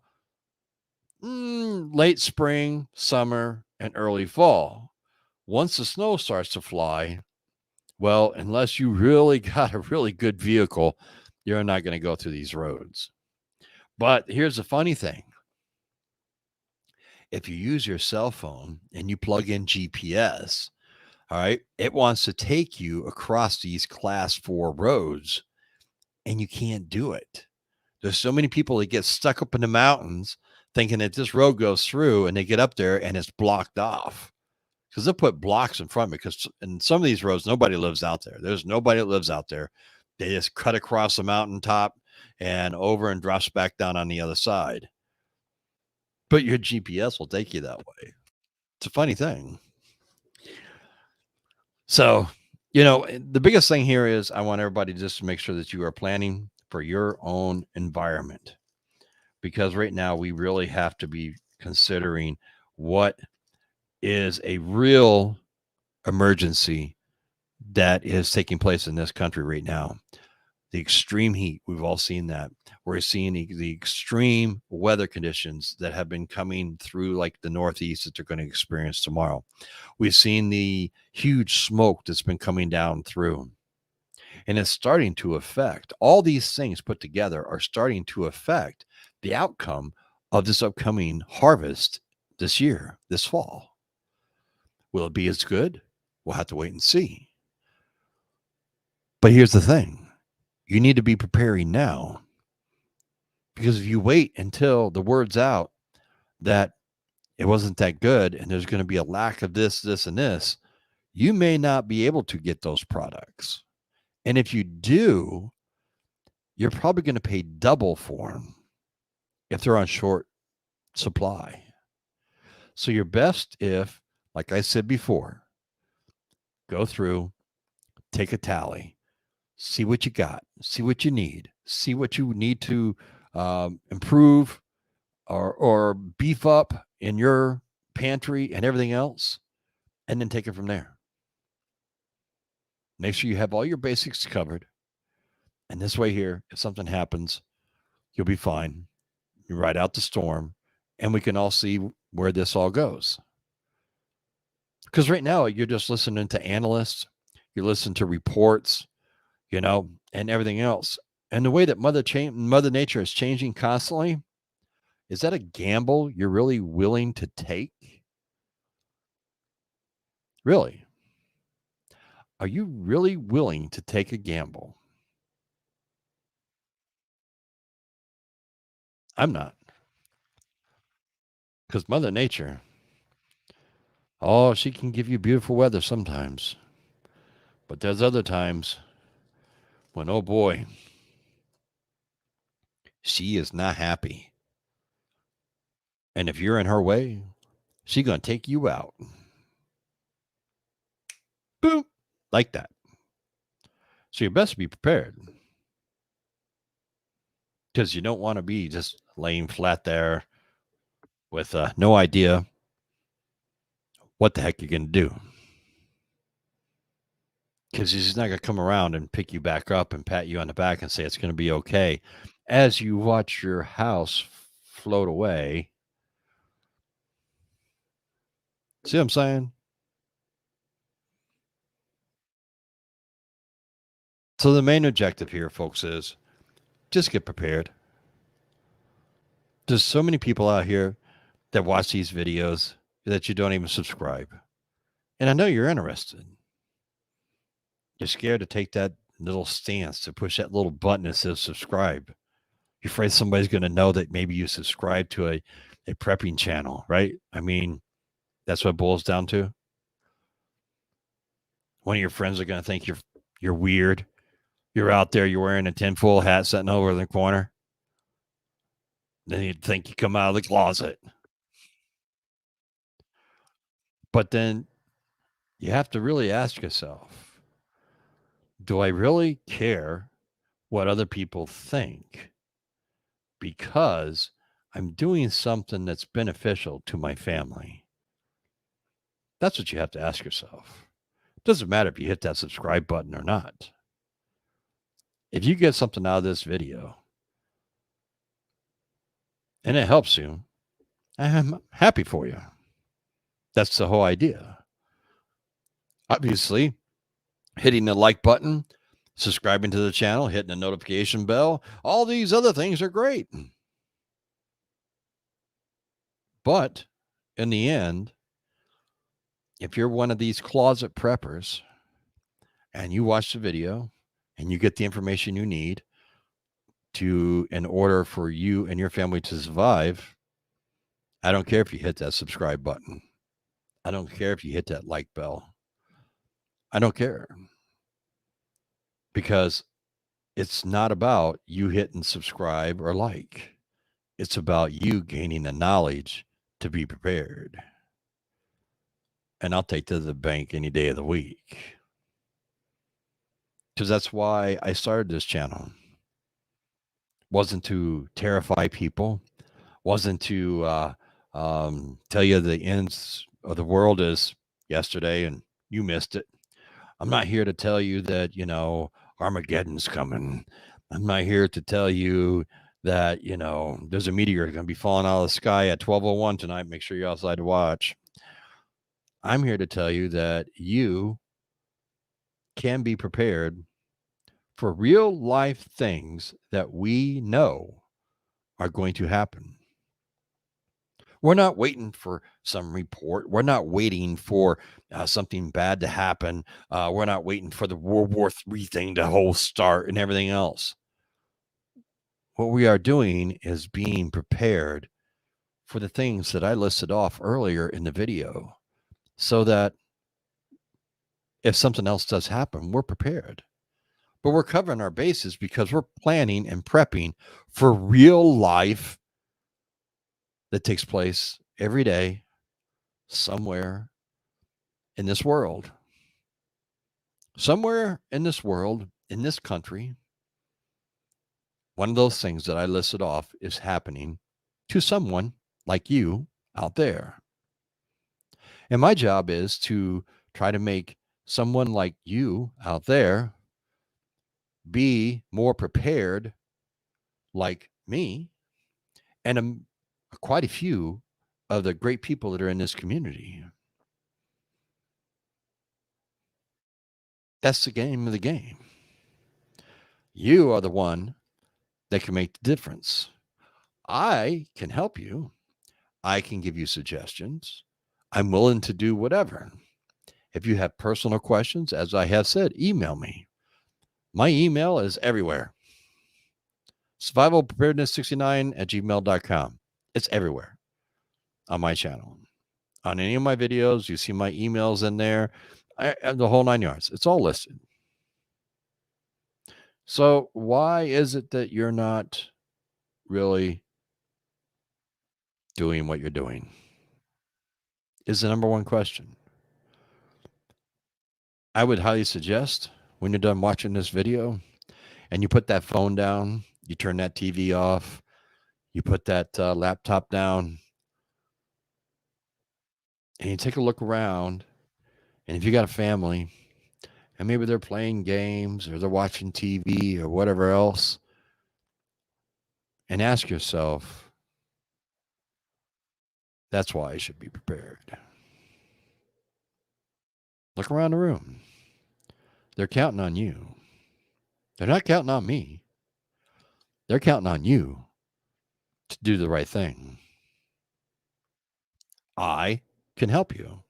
late spring, summer, and early fall. Once the snow starts to fly, well, unless you really got a really good vehicle, you're not going to go through these roads. But here's the funny thing. If you use your cell phone and you plug in GPS, all right, it wants to take you across these class 4 roads and you can't do it. There's so many people that get stuck up in the mountains thinking that this road goes through, and they get up there and it's blocked off because they'll put blocks in front of it. Because in some of these roads, nobody lives out there. There's nobody that lives out there. They just cut across the mountaintop and over and drops back down on the other side. But your GPS will take you that way. It's a funny thing. So, you know, the biggest thing here is I want everybody just to make sure that you are planning for your own environment, because right now we really have to be considering what is a real emergency that is taking place in this country right now. The extreme heat, we've all seen that. We're seeing the extreme weather conditions that have been coming through, like the Northeast, that they're going to experience tomorrow. We've seen the huge smoke that's been coming down through. And it's starting to affect all these things put together are starting to affect the outcome of this upcoming harvest this year, this fall. Will it be as good? We'll have to wait and see. But here's the thing, you need to be preparing now, because if you wait until the word's out that it wasn't that good and there's going to be a lack of this, this, and this, you may not be able to get those products. And if you do, you're probably going to pay double for them if they're on short supply. So you're best if, like I said before, go through, take a tally, see what you got, see what you need, see what you need to improve or beef up in your pantry and everything else, and then take it from there. Make sure you have all your basics covered. And this way here, if something happens, you'll be fine. You ride out the storm, and we can all see where this all goes. Because right now, you're just listening to analysts, you're listening to reports, and everything else. And the way that Mother Nature is changing constantly, is that a gamble you're really willing to take? Really? Are you really willing to take a gamble? I'm not. Because Mother Nature, oh, she can give you beautiful weather sometimes. But there's other times when, oh boy, she is not happy. And if you're in her way, she's going to take you out. Boom. Like that. So you best be prepared. Because you don't want to be just laying flat there with no idea what the heck you're going to do. Because she's not going to come around and pick you back up and pat you on the back and say it's going to be okay. As you watch your house float away. See what I'm saying? So the main objective here, folks, is just get prepared. There's so many people out here that watch these videos that you don't even subscribe. And I know you're interested. You're scared to take that little stance to push that little button that says subscribe. You're afraid somebody's going to know that maybe you subscribe to a prepping channel, right? I mean, that's what it boils down to. One of your friends are going to think you're weird. You're out there, you're wearing a tinfoil hat sitting over in the corner. Then you'd think you come out of the closet. But then you have to really ask yourself, do I really care what other people think? Because I'm doing something that's beneficial to my family. That's what you have to ask yourself. It doesn't matter if you hit that subscribe button or not. If you get something out of this video and it helps you, I'm happy for you. That's the whole idea. Obviously, hitting the like button, subscribing to the channel, hitting the notification bell, all these other things are great. But in the end, if you're one of these closet preppers and you watch the video and you get the information you need in order for you and your family to survive, I don't care if you hit that subscribe button. I don't care if you hit that like bell. I don't care. Because it's not about you hitting subscribe or like. It's about you gaining the knowledge to be prepared. And I'll take to the bank any day of the week. Because that's why I started this channel. Wasn't to terrify people. Wasn't to tell you the ends of the world is yesterday and you missed it. I'm not here to tell you that, Armageddon's coming. I'm not here to tell you that, there's a meteor going to be falling out of the sky at 12:01 tonight. Make sure you're outside to watch. I'm here to tell you that you can be prepared for real life things that we know are going to happen. We're not waiting for some report. We're not waiting for something bad to happen. We're not waiting for the World War III thing to whole start and everything else. What we are doing is being prepared for the things that I listed off earlier in the video so that if something else does happen, we're prepared. But we're covering our bases because we're planning and prepping for real life that takes place every day somewhere in this world. Somewhere in this world, in this country, one of those things that I listed off is happening to someone like you out there. And my job is to try to make someone like you out there be more prepared like me and quite a few of the great people that are in this community. That's the game of the game. You are the one that can make the difference. I can help you. I can give you suggestions. I'm willing to do whatever. If you have personal questions, as I have said, email me. My email is everywhere. survivalpreparedness69@gmail.com. It's everywhere on my channel. On any of my videos, you see my emails in there, the whole 9 yards. It's all listed. So why is it that you're not really doing what you're doing? Is the number one question. I would highly suggest when you're done watching this video and you put that phone down, you turn that TV off, you put that laptop down, and you take a look around. And if you got a family and maybe they're playing games or they're watching TV or whatever else, and ask yourself, that's why I should be prepared. Look around the room. They're counting on you. They're not counting on me. They're counting on you to do the right thing. I can help you.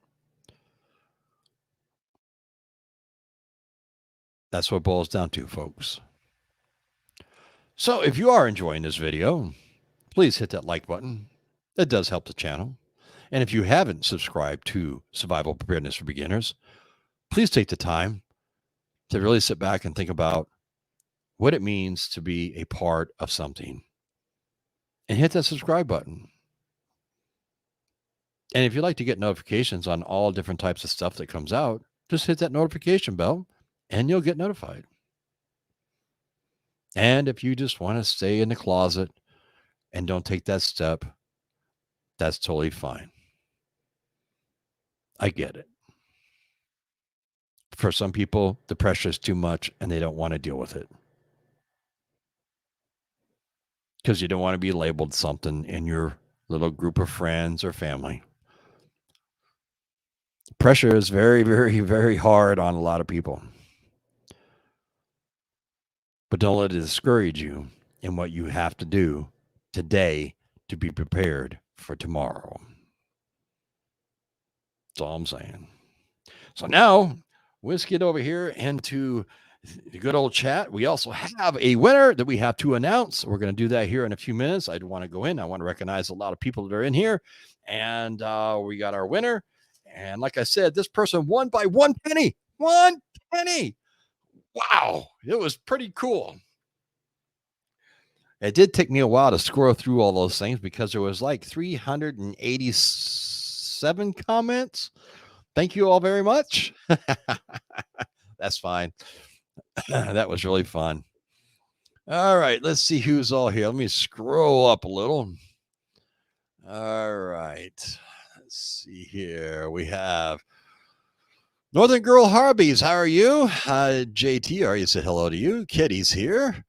That's what it boils down to, folks. So if you are enjoying this video, please hit that like button. That does help the channel. And if you haven't subscribed to Survival Preparedness for Beginners, please take the time to really sit back and think about what it means to be a part of something and hit that subscribe button. And if you'd like to get notifications on all different types of stuff that comes out, just hit that notification bell and you'll get notified. And if you just want to stay in the closet and don't take that step, that's totally fine. I get it. For some people, the pressure is too much and they don't want to deal with it because you don't want to be labeled something in your little group of friends or family. Pressure is very, very, very hard on a lot of people. But don't let it discourage you in what you have to do today to be prepared for tomorrow. That's all I'm saying. So now let's get over here into the good old chat. We also have a winner that we have to announce. We're going to do that here in a few minutes. I want to go in. I want to recognize a lot of people that are in here. And we got our winner. And like I said, this person won by 1 penny. 1 penny. Wow. It was pretty cool. It did take me a while to scroll through all those things because there was like 387 comments. Thank you all very much. That's fine. That was really fun. All right, let's see who's all here. Let me scroll up a little. All right. Let's see here. We have Northern Girl Harbies, how are you? JT already said hello to you. Kitty's here.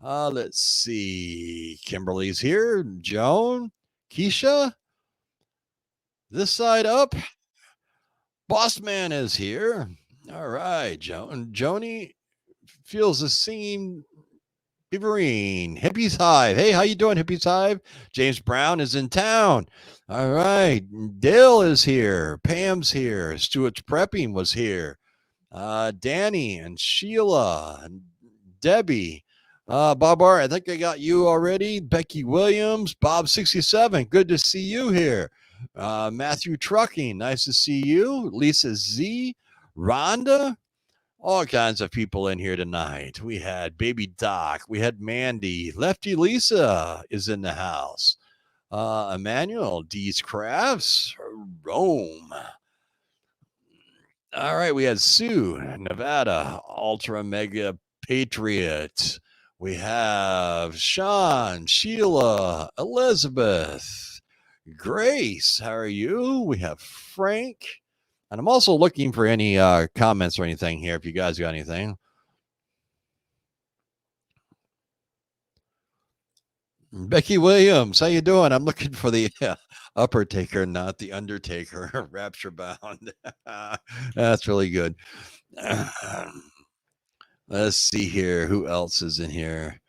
Let's see. Kimberly's here. Joan, Keisha, this side up. Boss Man is here. All right, Joan. Joni feels the same. Beaverine, Hippies Hive. Hey, how you doing, Hippies Hive? James Brown is in town. All right. Dale is here. Pam's here. Stuart's Prepping was here. Danny and Sheila and Debbie. Bob R, I think I got you already. Becky Williams, Bob67, good to see you here. Matthew Trucking, nice to see you. Lisa Z, Rhonda, all kinds of people in here tonight. We had Baby Doc, we had Mandy, Lefty Lisa is in the house. Emmanuel, D's Crafts, Rome. All right, we had Sue, Nevada, Ultra Mega Patriot. We have Sean, Sheila, Elizabeth, Grace. How are you? We have Frank. And I'm also looking for any comments or anything here if you guys got anything. Becky Williams, how you doing? I'm looking for the upper taker, not the undertaker. Rapture bound. That's really good. Let's see here. Who else is in here?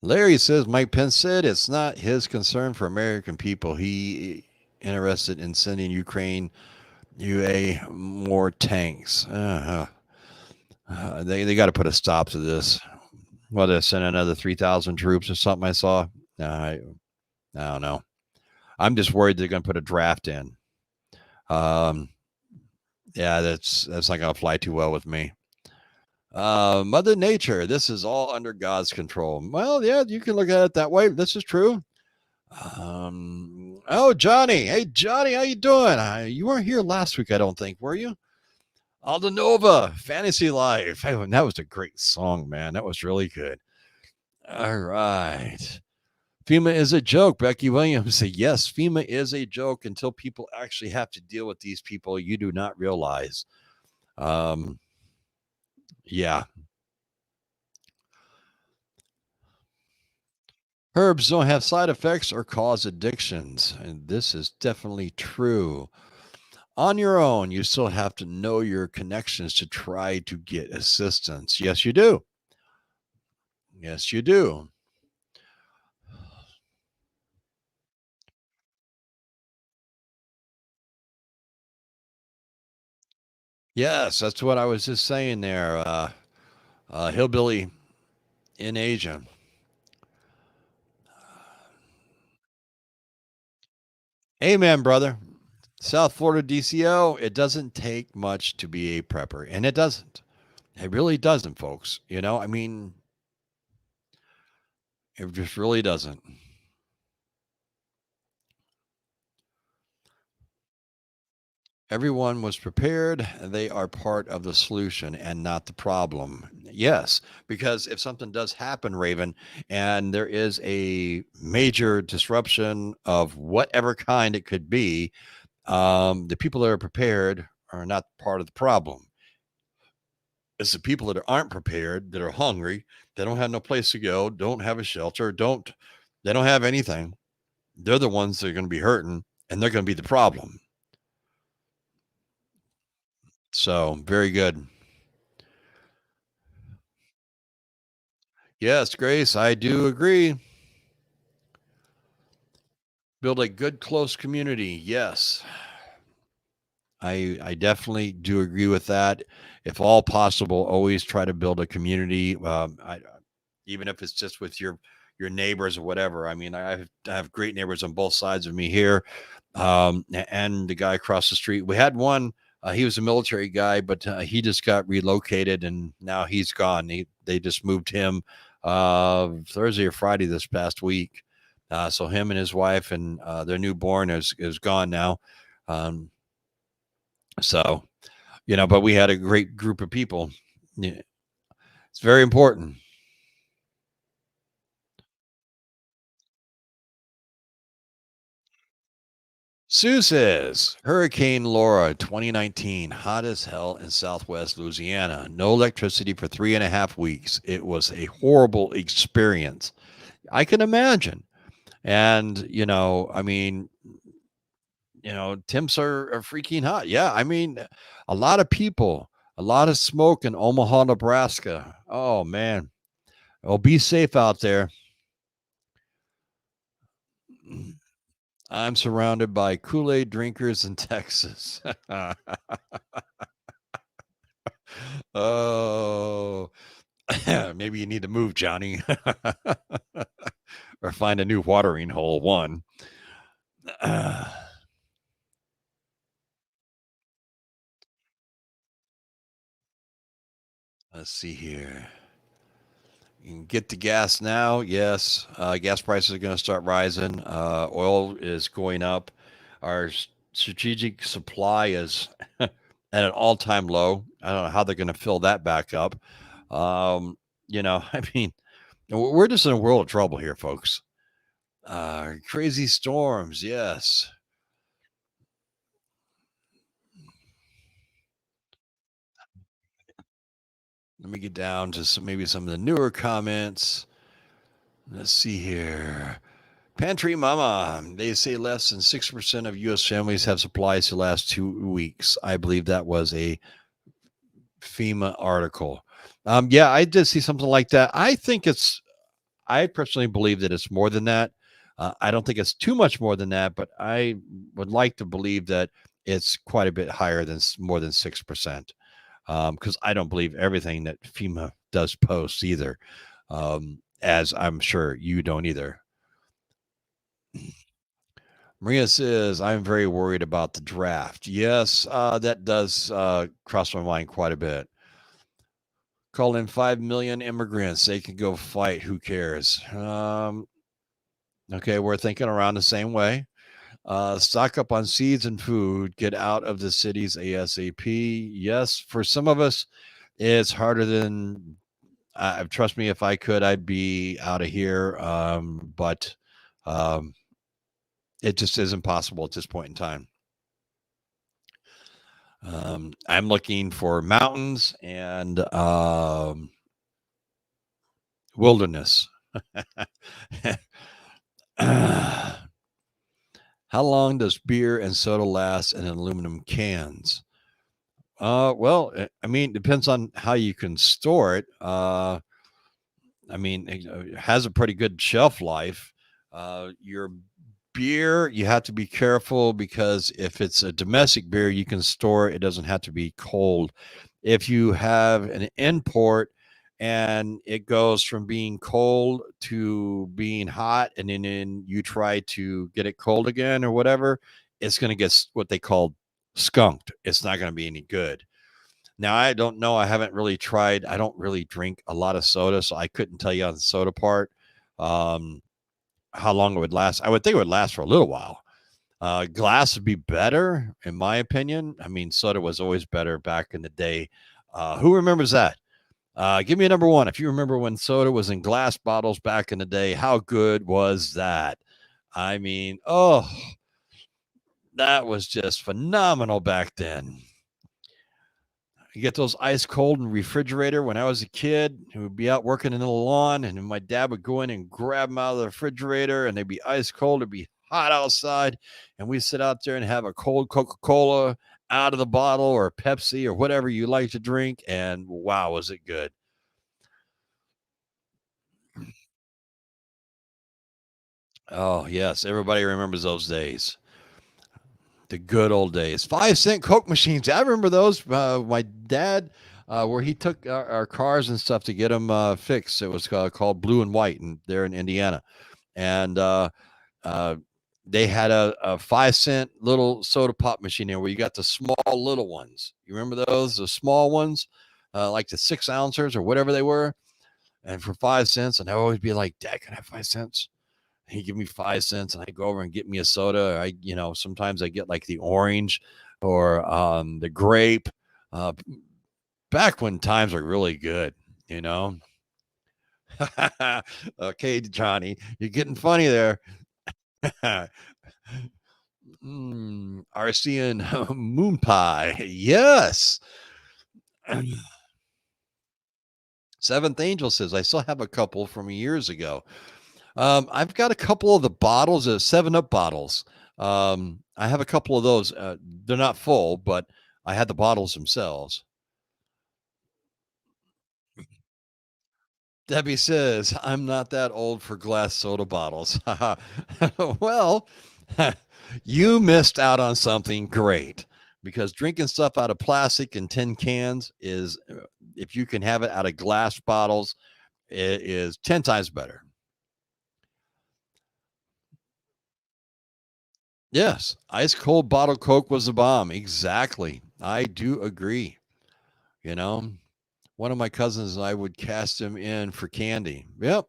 Larry says Mike Pence said it's not his concern for American people. He interested in sending Ukraine UA more tanks. They got to put a stop to this. Well, they send another 3,000 troops or something. I saw. I don't know. I'm just worried they're going to put a draft in. Yeah, that's not going to fly too well with me. Mother Nature, this is all under God's control. Well, yeah, you can look at it that way. This is true. Oh, Johnny. Hey, Johnny, how you doing? You weren't here last week, I don't think, were you? Aldenova, Fantasy Life. Hey, that was a great song, man. That was really good. All right. FEMA is a joke. Becky Williams said, yes, FEMA is a joke until people actually have to deal with these people you do not realize. Yeah. Herbs don't have side effects or cause addictions. And this is definitely true. On your own, you still have to know your connections to try to get assistance. Yes, you do. Yes, you do. Yes, that's what I was just saying there. Hillbilly in Asia. Amen, brother. South Florida DCO, it doesn't take much to be a prepper, and it doesn't. It really doesn't, folks. You know, I mean, it just really doesn't. Everyone was prepared. They are part of the solution and not the problem. Yes, because if something does happen, Raven, and there is a major disruption of whatever kind it could be, the people that are prepared are not part of the problem. It's the people that aren't prepared, that are hungry, they don't have no place to go, don't have a shelter, they don't have anything. They're the ones that are going to be hurting, and they're going to be the problem. So, very good. Yes, Grace, I do agree. Build a good, close community. Yes, I definitely do agree with that. If all possible, always try to build a community. Even if it's just with your neighbors or whatever. I mean, I have great neighbors on both sides of me here, and the guy across the street. We had one. He was a military guy, but he just got relocated, and now he's gone. They just moved him Thursday or Friday this past week. So him and his wife and their newborn is gone now. So but we had a great group of people. Yeah, it's very important. Sue says Hurricane Laura 2019, hot as hell in Southwest Louisiana. No electricity for 3.5 weeks. It was a horrible experience. I can imagine. And, I mean, temps are freaking hot. Yeah. I mean, a lot of people, a lot of smoke in Omaha, Nebraska. Oh, man. Well, be safe out there. I'm surrounded by Kool-Aid drinkers in Texas. Oh, maybe you need to move, Johnny, or find a new watering hole. One. Let's see here. You can get the gas now. Yes, gas prices are going to start rising. Oil is going up. Our strategic supply is at an all-time low. I don't know how they're going to fill that back up. I mean, we're just in a world of trouble here, folks. Crazy storms. Yes. Let me get down to maybe some of the newer comments. Let's see here. Pantry Mama, they say less than 6% of U.S. families have supplies to last 2 weeks. I believe that was a FEMA article. Yeah, I did see something like that. I personally believe that it's more than that. I don't think it's too much more than that, but I would like to believe that it's quite a bit higher than more than 6%. Because I don't believe everything that FEMA does post either, as I'm sure you don't either. Maria says, I'm very worried about the draft. Yes, that does cross my mind quite a bit. Call in 5 million immigrants. They can go fight. Who cares? Okay, we're thinking around the same way. Stock up on seeds and food. Get out of the cities ASAP. Yes, for some of us, it's harder than trust me, if I could, I'd be out of here. But it just isn't possible at this point in time. I'm looking for mountains and wilderness. How long does beer and soda last in aluminum cans? Well, I mean, depends on how you can store it. I mean, it has a pretty good shelf life. Your beer, you have to be careful because if it's a domestic beer, you can store it. It doesn't have to be cold. If you have an import and it goes from being cold to being hot, and then you try to get it cold again or whatever, it's going to get what they call skunked. It's not going to be any good. Now, I don't know. I haven't really tried. I don't really drink a lot of soda, so I couldn't tell you on the soda part um, how long it would last. I would think it would last for a little while. Glass would be better, in my opinion. I mean, soda was always better back in the day. Who remembers that? Give me a number one. If you remember when soda was in glass bottles back in the day, how good was that? I mean, oh, that was just phenomenal back then. You get those ice cold in the refrigerator. When I was a kid, who would be out working in the lawn, and my dad would go in and grab them out of the refrigerator, and they'd be ice cold. It'd be hot outside, and we'd sit out there and have a cold Coca-Cola out of the bottle or Pepsi or whatever you like to drink. And wow, was it good. Oh, yes. Everybody remembers those days. The good old days. 5-cent Coke machines. I remember those. My dad, where he took our cars and stuff to get them fixed. It was called Blue and White, and there in Indiana. And uh, they had a 5-cent little soda pop machine there where you got the small little ones. You remember those? The small ones, like the 6 ounces or whatever they were. And for 5 cents, and I always be like, Dad, can I have 5 cents? He'd give me 5 cents, and I go over and get me a soda. Sometimes I get like the orange or the grape. Uh, Back when times were really good, you know. Okay, Johnny, you're getting funny there. Arcean moon pie. Yes. Seventh Angel says, I still have a couple from years ago. I've got a couple of the bottles, 7 Up bottles. I have a couple of those. They're not full, but I had the bottles themselves. Debbie says, I'm not that old for glass soda bottles. Well, you missed out on something great because drinking stuff out of plastic and tin cans is, if you can have it out of glass bottles, it is 10 times better. Yes, ice cold bottled Coke was a bomb. Exactly. I do agree. You know, one of my cousins and I would cast him in for candy. Yep.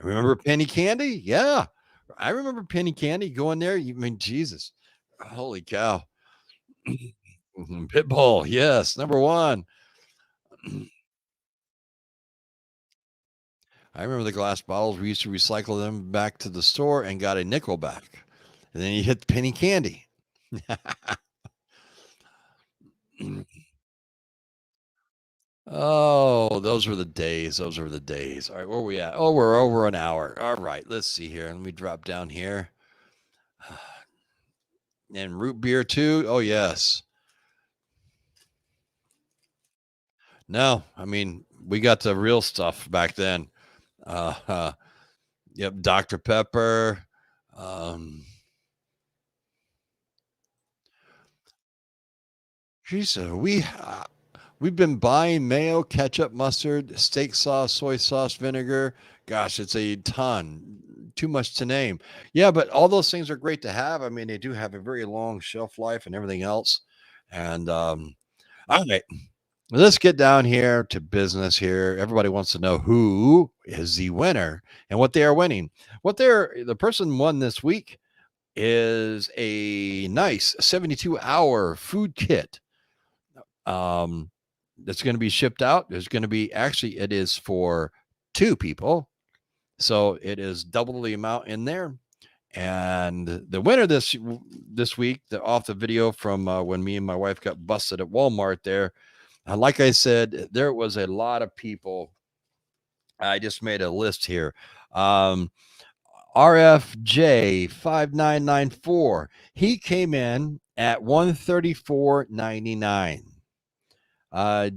Remember penny candy? Yeah. I remember penny candy going there. You mean Jesus. Holy cow. Pitbull. Yes. Number one. I remember the glass bottles. We used to recycle them back to the store and got a nickel back. And then you hit the penny candy. Oh, those were the days. Those were the days. All right, where are we at? Oh, we're over an hour. All right, let's see here. Let me drop down here. And root beer too. Oh, yes. No, I mean, we got the real stuff back then. Uh, yep, Dr. Pepper. Um, Geez, we've been buying mayo, ketchup, mustard, steak sauce, soy sauce, vinegar. Gosh, it's a ton. Too much to name. Yeah, but all those things are great to have. I mean, they do have a very long shelf life and everything else. And all right, let's get down here to business here. Everybody wants to know who is the winner and what they are winning. The person won this week is a nice 72-hour food kit um, that's going to be shipped out. There's going to be actually, it is for 2 people. So it is double the amount in there. And the winner this week, off the video from when me and my wife got busted at Walmart there, like I said, there was a lot of people. I just made a list here. RFJ 5994. He came in at 134.99. Uh,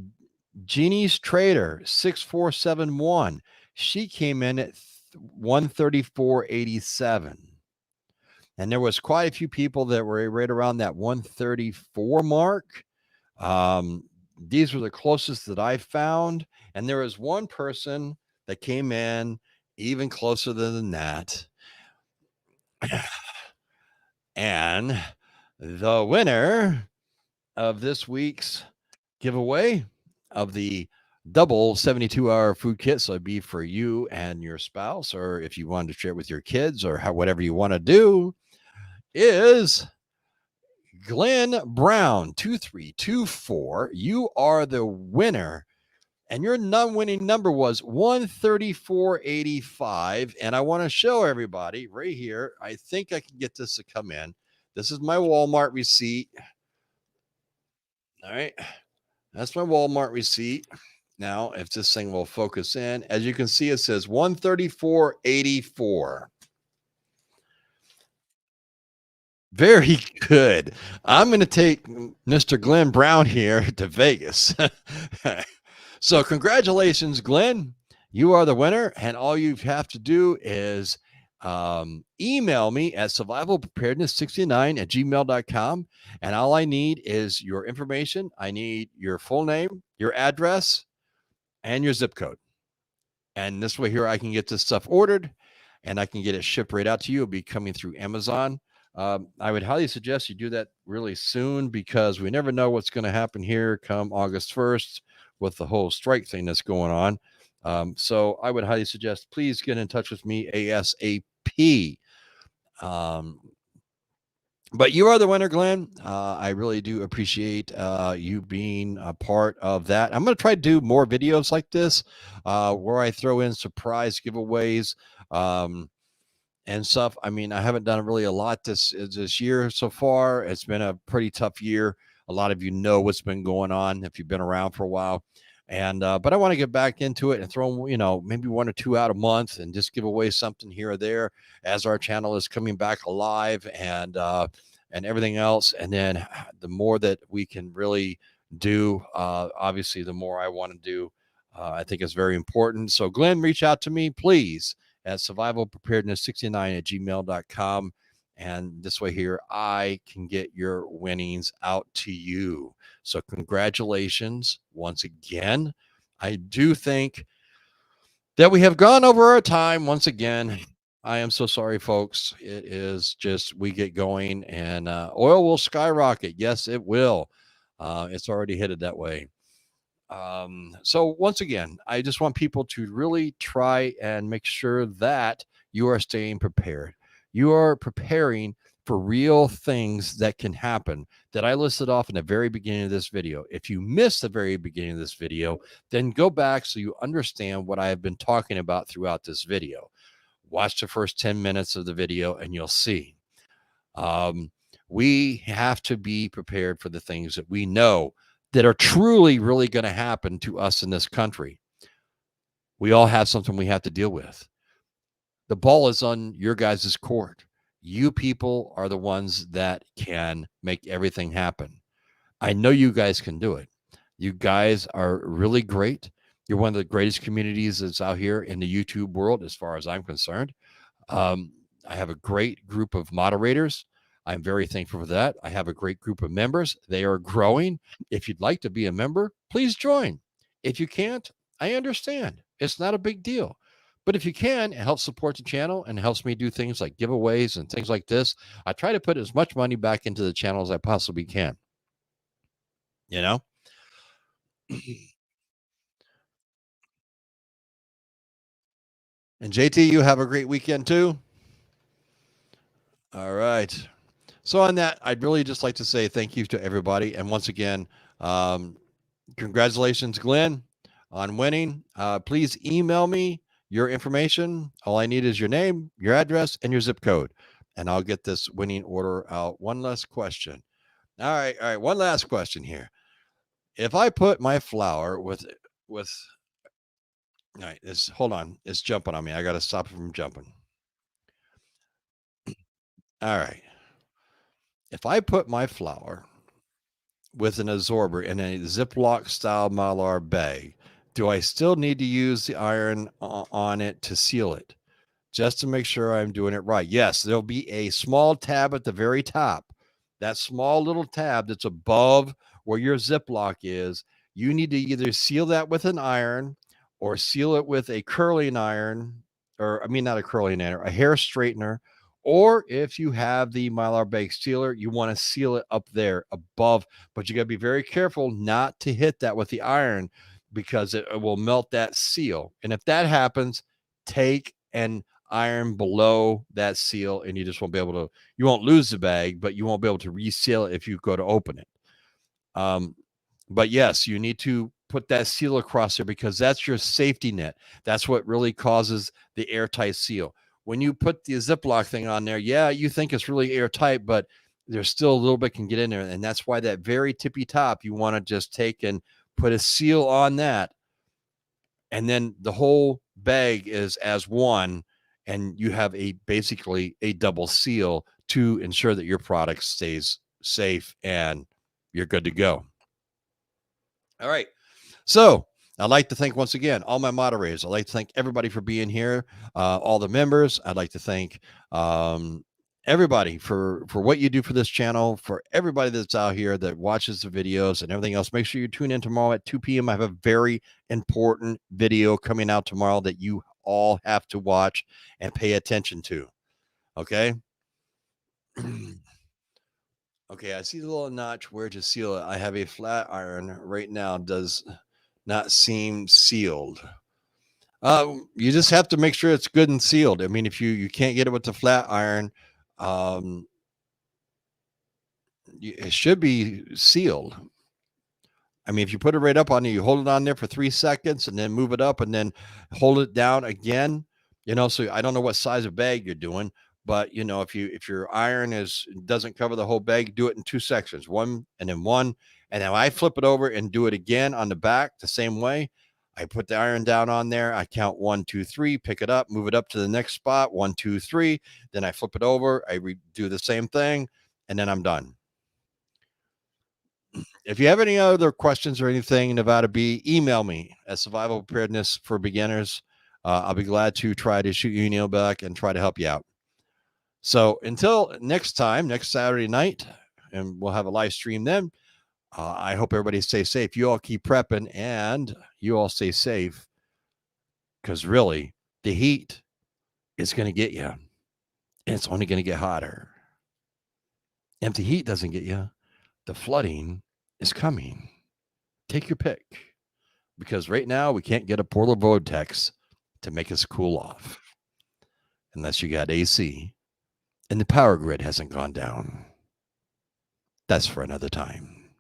Jeannie's Trader 6471. She came in at 134.87. And there was quite a few people that were right around that 134 mark. These were the closest that I found. And there was one person that came in even closer than that. And the winner of this week's giveaway of the double 72-hour food kit, so it'd be for you and your spouse, or if you wanted to share it with your kids, or whatever you want to do, is Glenn Brown 2324. You are the winner, and your non-winning number was 134.85. And I want to show everybody right here. I think I can get this to come in. This is my Walmart receipt. All right. That's my Walmart receipt. Now, if this thing will focus in, as you can see, it says 134.84. Very good. I'm going to take Mr. Glenn Brown here to Vegas. So, congratulations, Glenn. You are the winner. And all you have to do is email me at survivalpreparedness69@gmail.com. And all I need is your information. I need your full name, your address, and your zip code. And this way here, I can get this stuff ordered and I can get it shipped right out to you. It'll be coming through Amazon. I would highly suggest you do that really soon because we never know what's going to happen here come August 1st with the whole strike thing that's going on. So I would highly suggest please get in touch with me ASAP. But you are the winner, Glenn. I really do appreciate you being a part of that. I'm going to try to do more videos like this where I throw in surprise giveaways. and stuff. I mean, I haven't done really a lot this year so far. It's been a pretty tough year. A lot of you know what's been going on if you've been around for a while. And but I want to get back into it and throw, maybe one or two out a month and just give away something here or there as our channel is coming back alive and everything else. And then the more that we can really do, obviously, the more I want to do. I think it's very important. So, Glenn, reach out to me, please, at survivalpreparedness69@gmail.com. And this way here, I can get your winnings out to you. So congratulations once again. I do think that we have gone over our time once again. I am so sorry, folks. It is just we get going and oil will skyrocket. Yes, it will. It's already headed that way. So once again, I just want people to really try and make sure that you are staying prepared. You are preparing for real things that can happen that I listed off in the very beginning of this video. If you missed the very beginning of this video, then go back so you understand what I have been talking about throughout this video. Watch the first 10 minutes of the video and you'll see. We have to be prepared for the things that we know that are truly, really going to happen to us in this country. We all have something we have to deal with. The ball is on your guys' court. You people are the ones that can make everything happen. I know you guys can do it. You guys are really great. You're one of the greatest communities that's out here in the YouTube world, as far as I'm concerned. I have a great group of moderators. I'm very thankful for that. I have a great group of members. They are growing. If you'd like to be a member, please join. If you can't, I understand. It's not a big deal. But if you can, it helps support the channel and helps me do things like giveaways and things like this. I try to put as much money back into the channel as I possibly can. You know? And JT, you have a great weekend too. All right. So on that, I'd really just like to say thank you to everybody. And once again, congratulations, Glenn, on winning. Please email me your information. All I need is your name, your address, and your zip code. And I'll get this winning order out. One last question. All right. One last question here. If I put my flour with all right, hold on. It's jumping on me. I got to stop it from jumping. All right. If I put my flour with an absorber in a Ziploc style Mylar bag, do I still need to use the iron on it to seal it? Just to make sure I'm doing it right. Yes, there'll be a small tab at the very top. That small little tab that's above where your Ziploc is, you need to either seal that with an iron or seal it with a curling iron, or I mean, not a curling iron, a hair straightener. Or if you have the Mylar bag sealer, you want to seal it up there above, but you got to be very careful not to hit that with the iron because it will melt that seal. And if that happens, take an iron below that seal and you just won't be able to, you won't lose the bag, but you won't be able to reseal it if you go to open it. But yes, you need to put that seal across there because that's your safety net. That's what really causes the airtight seal. When you put the Ziploc thing on there, yeah, you think it's really airtight, but there's still a little bit can get in there. And that's why that very tippy top, you want to just take and put a seal on that. And then the whole bag is as one, and you have basically a double seal to ensure that your product stays safe and you're good to go. All right. So I'd like to thank once again all my moderators. I'd like to thank everybody for being here, all the members. I'd like to thank everybody for what you do for this channel, for everybody that's out here that watches the videos and everything else. Make sure you tune in tomorrow at 2 p.m. I have a very important video coming out tomorrow that you all have to watch and pay attention to. Okay. Okay, I see the little notch where to seal it. I have a flat iron right now, does not seem sealed. You just have to make sure it's good and sealed. I mean, if you can't get it with the flat iron, it should be sealed. I mean, if you put it right up on it, you hold it on there for 3 seconds and then move it up and then hold it down again. So I don't know what size of bag you're doing, but if your iron doesn't cover the whole bag, do it in 2 sections, one and then one. And then I flip it over and do it again on the back the same way. I put the iron down on there. I count 1, 2, 3, pick it up, move it up to the next spot. 1, 2, 3. Then I flip it over. I do the same thing, and then I'm done. If you have any other questions or anything, Nevada B, email me at Survival Preparedness for Beginners. I'll be glad to try to shoot you an email back and try to help you out. So until next time, next Saturday night, and we'll have a live stream then. I hope everybody stays safe. You all keep prepping, and you all stay safe, because really, the heat is going to get you, and it's only going to get hotter. And if the heat doesn't get you, the flooding is coming. Take your pick, because right now we can't get a polar vortex to make us cool off unless you got AC and the power grid hasn't gone down. That's for another time.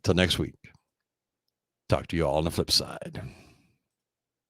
Till next week. Talk to you all on the flip side.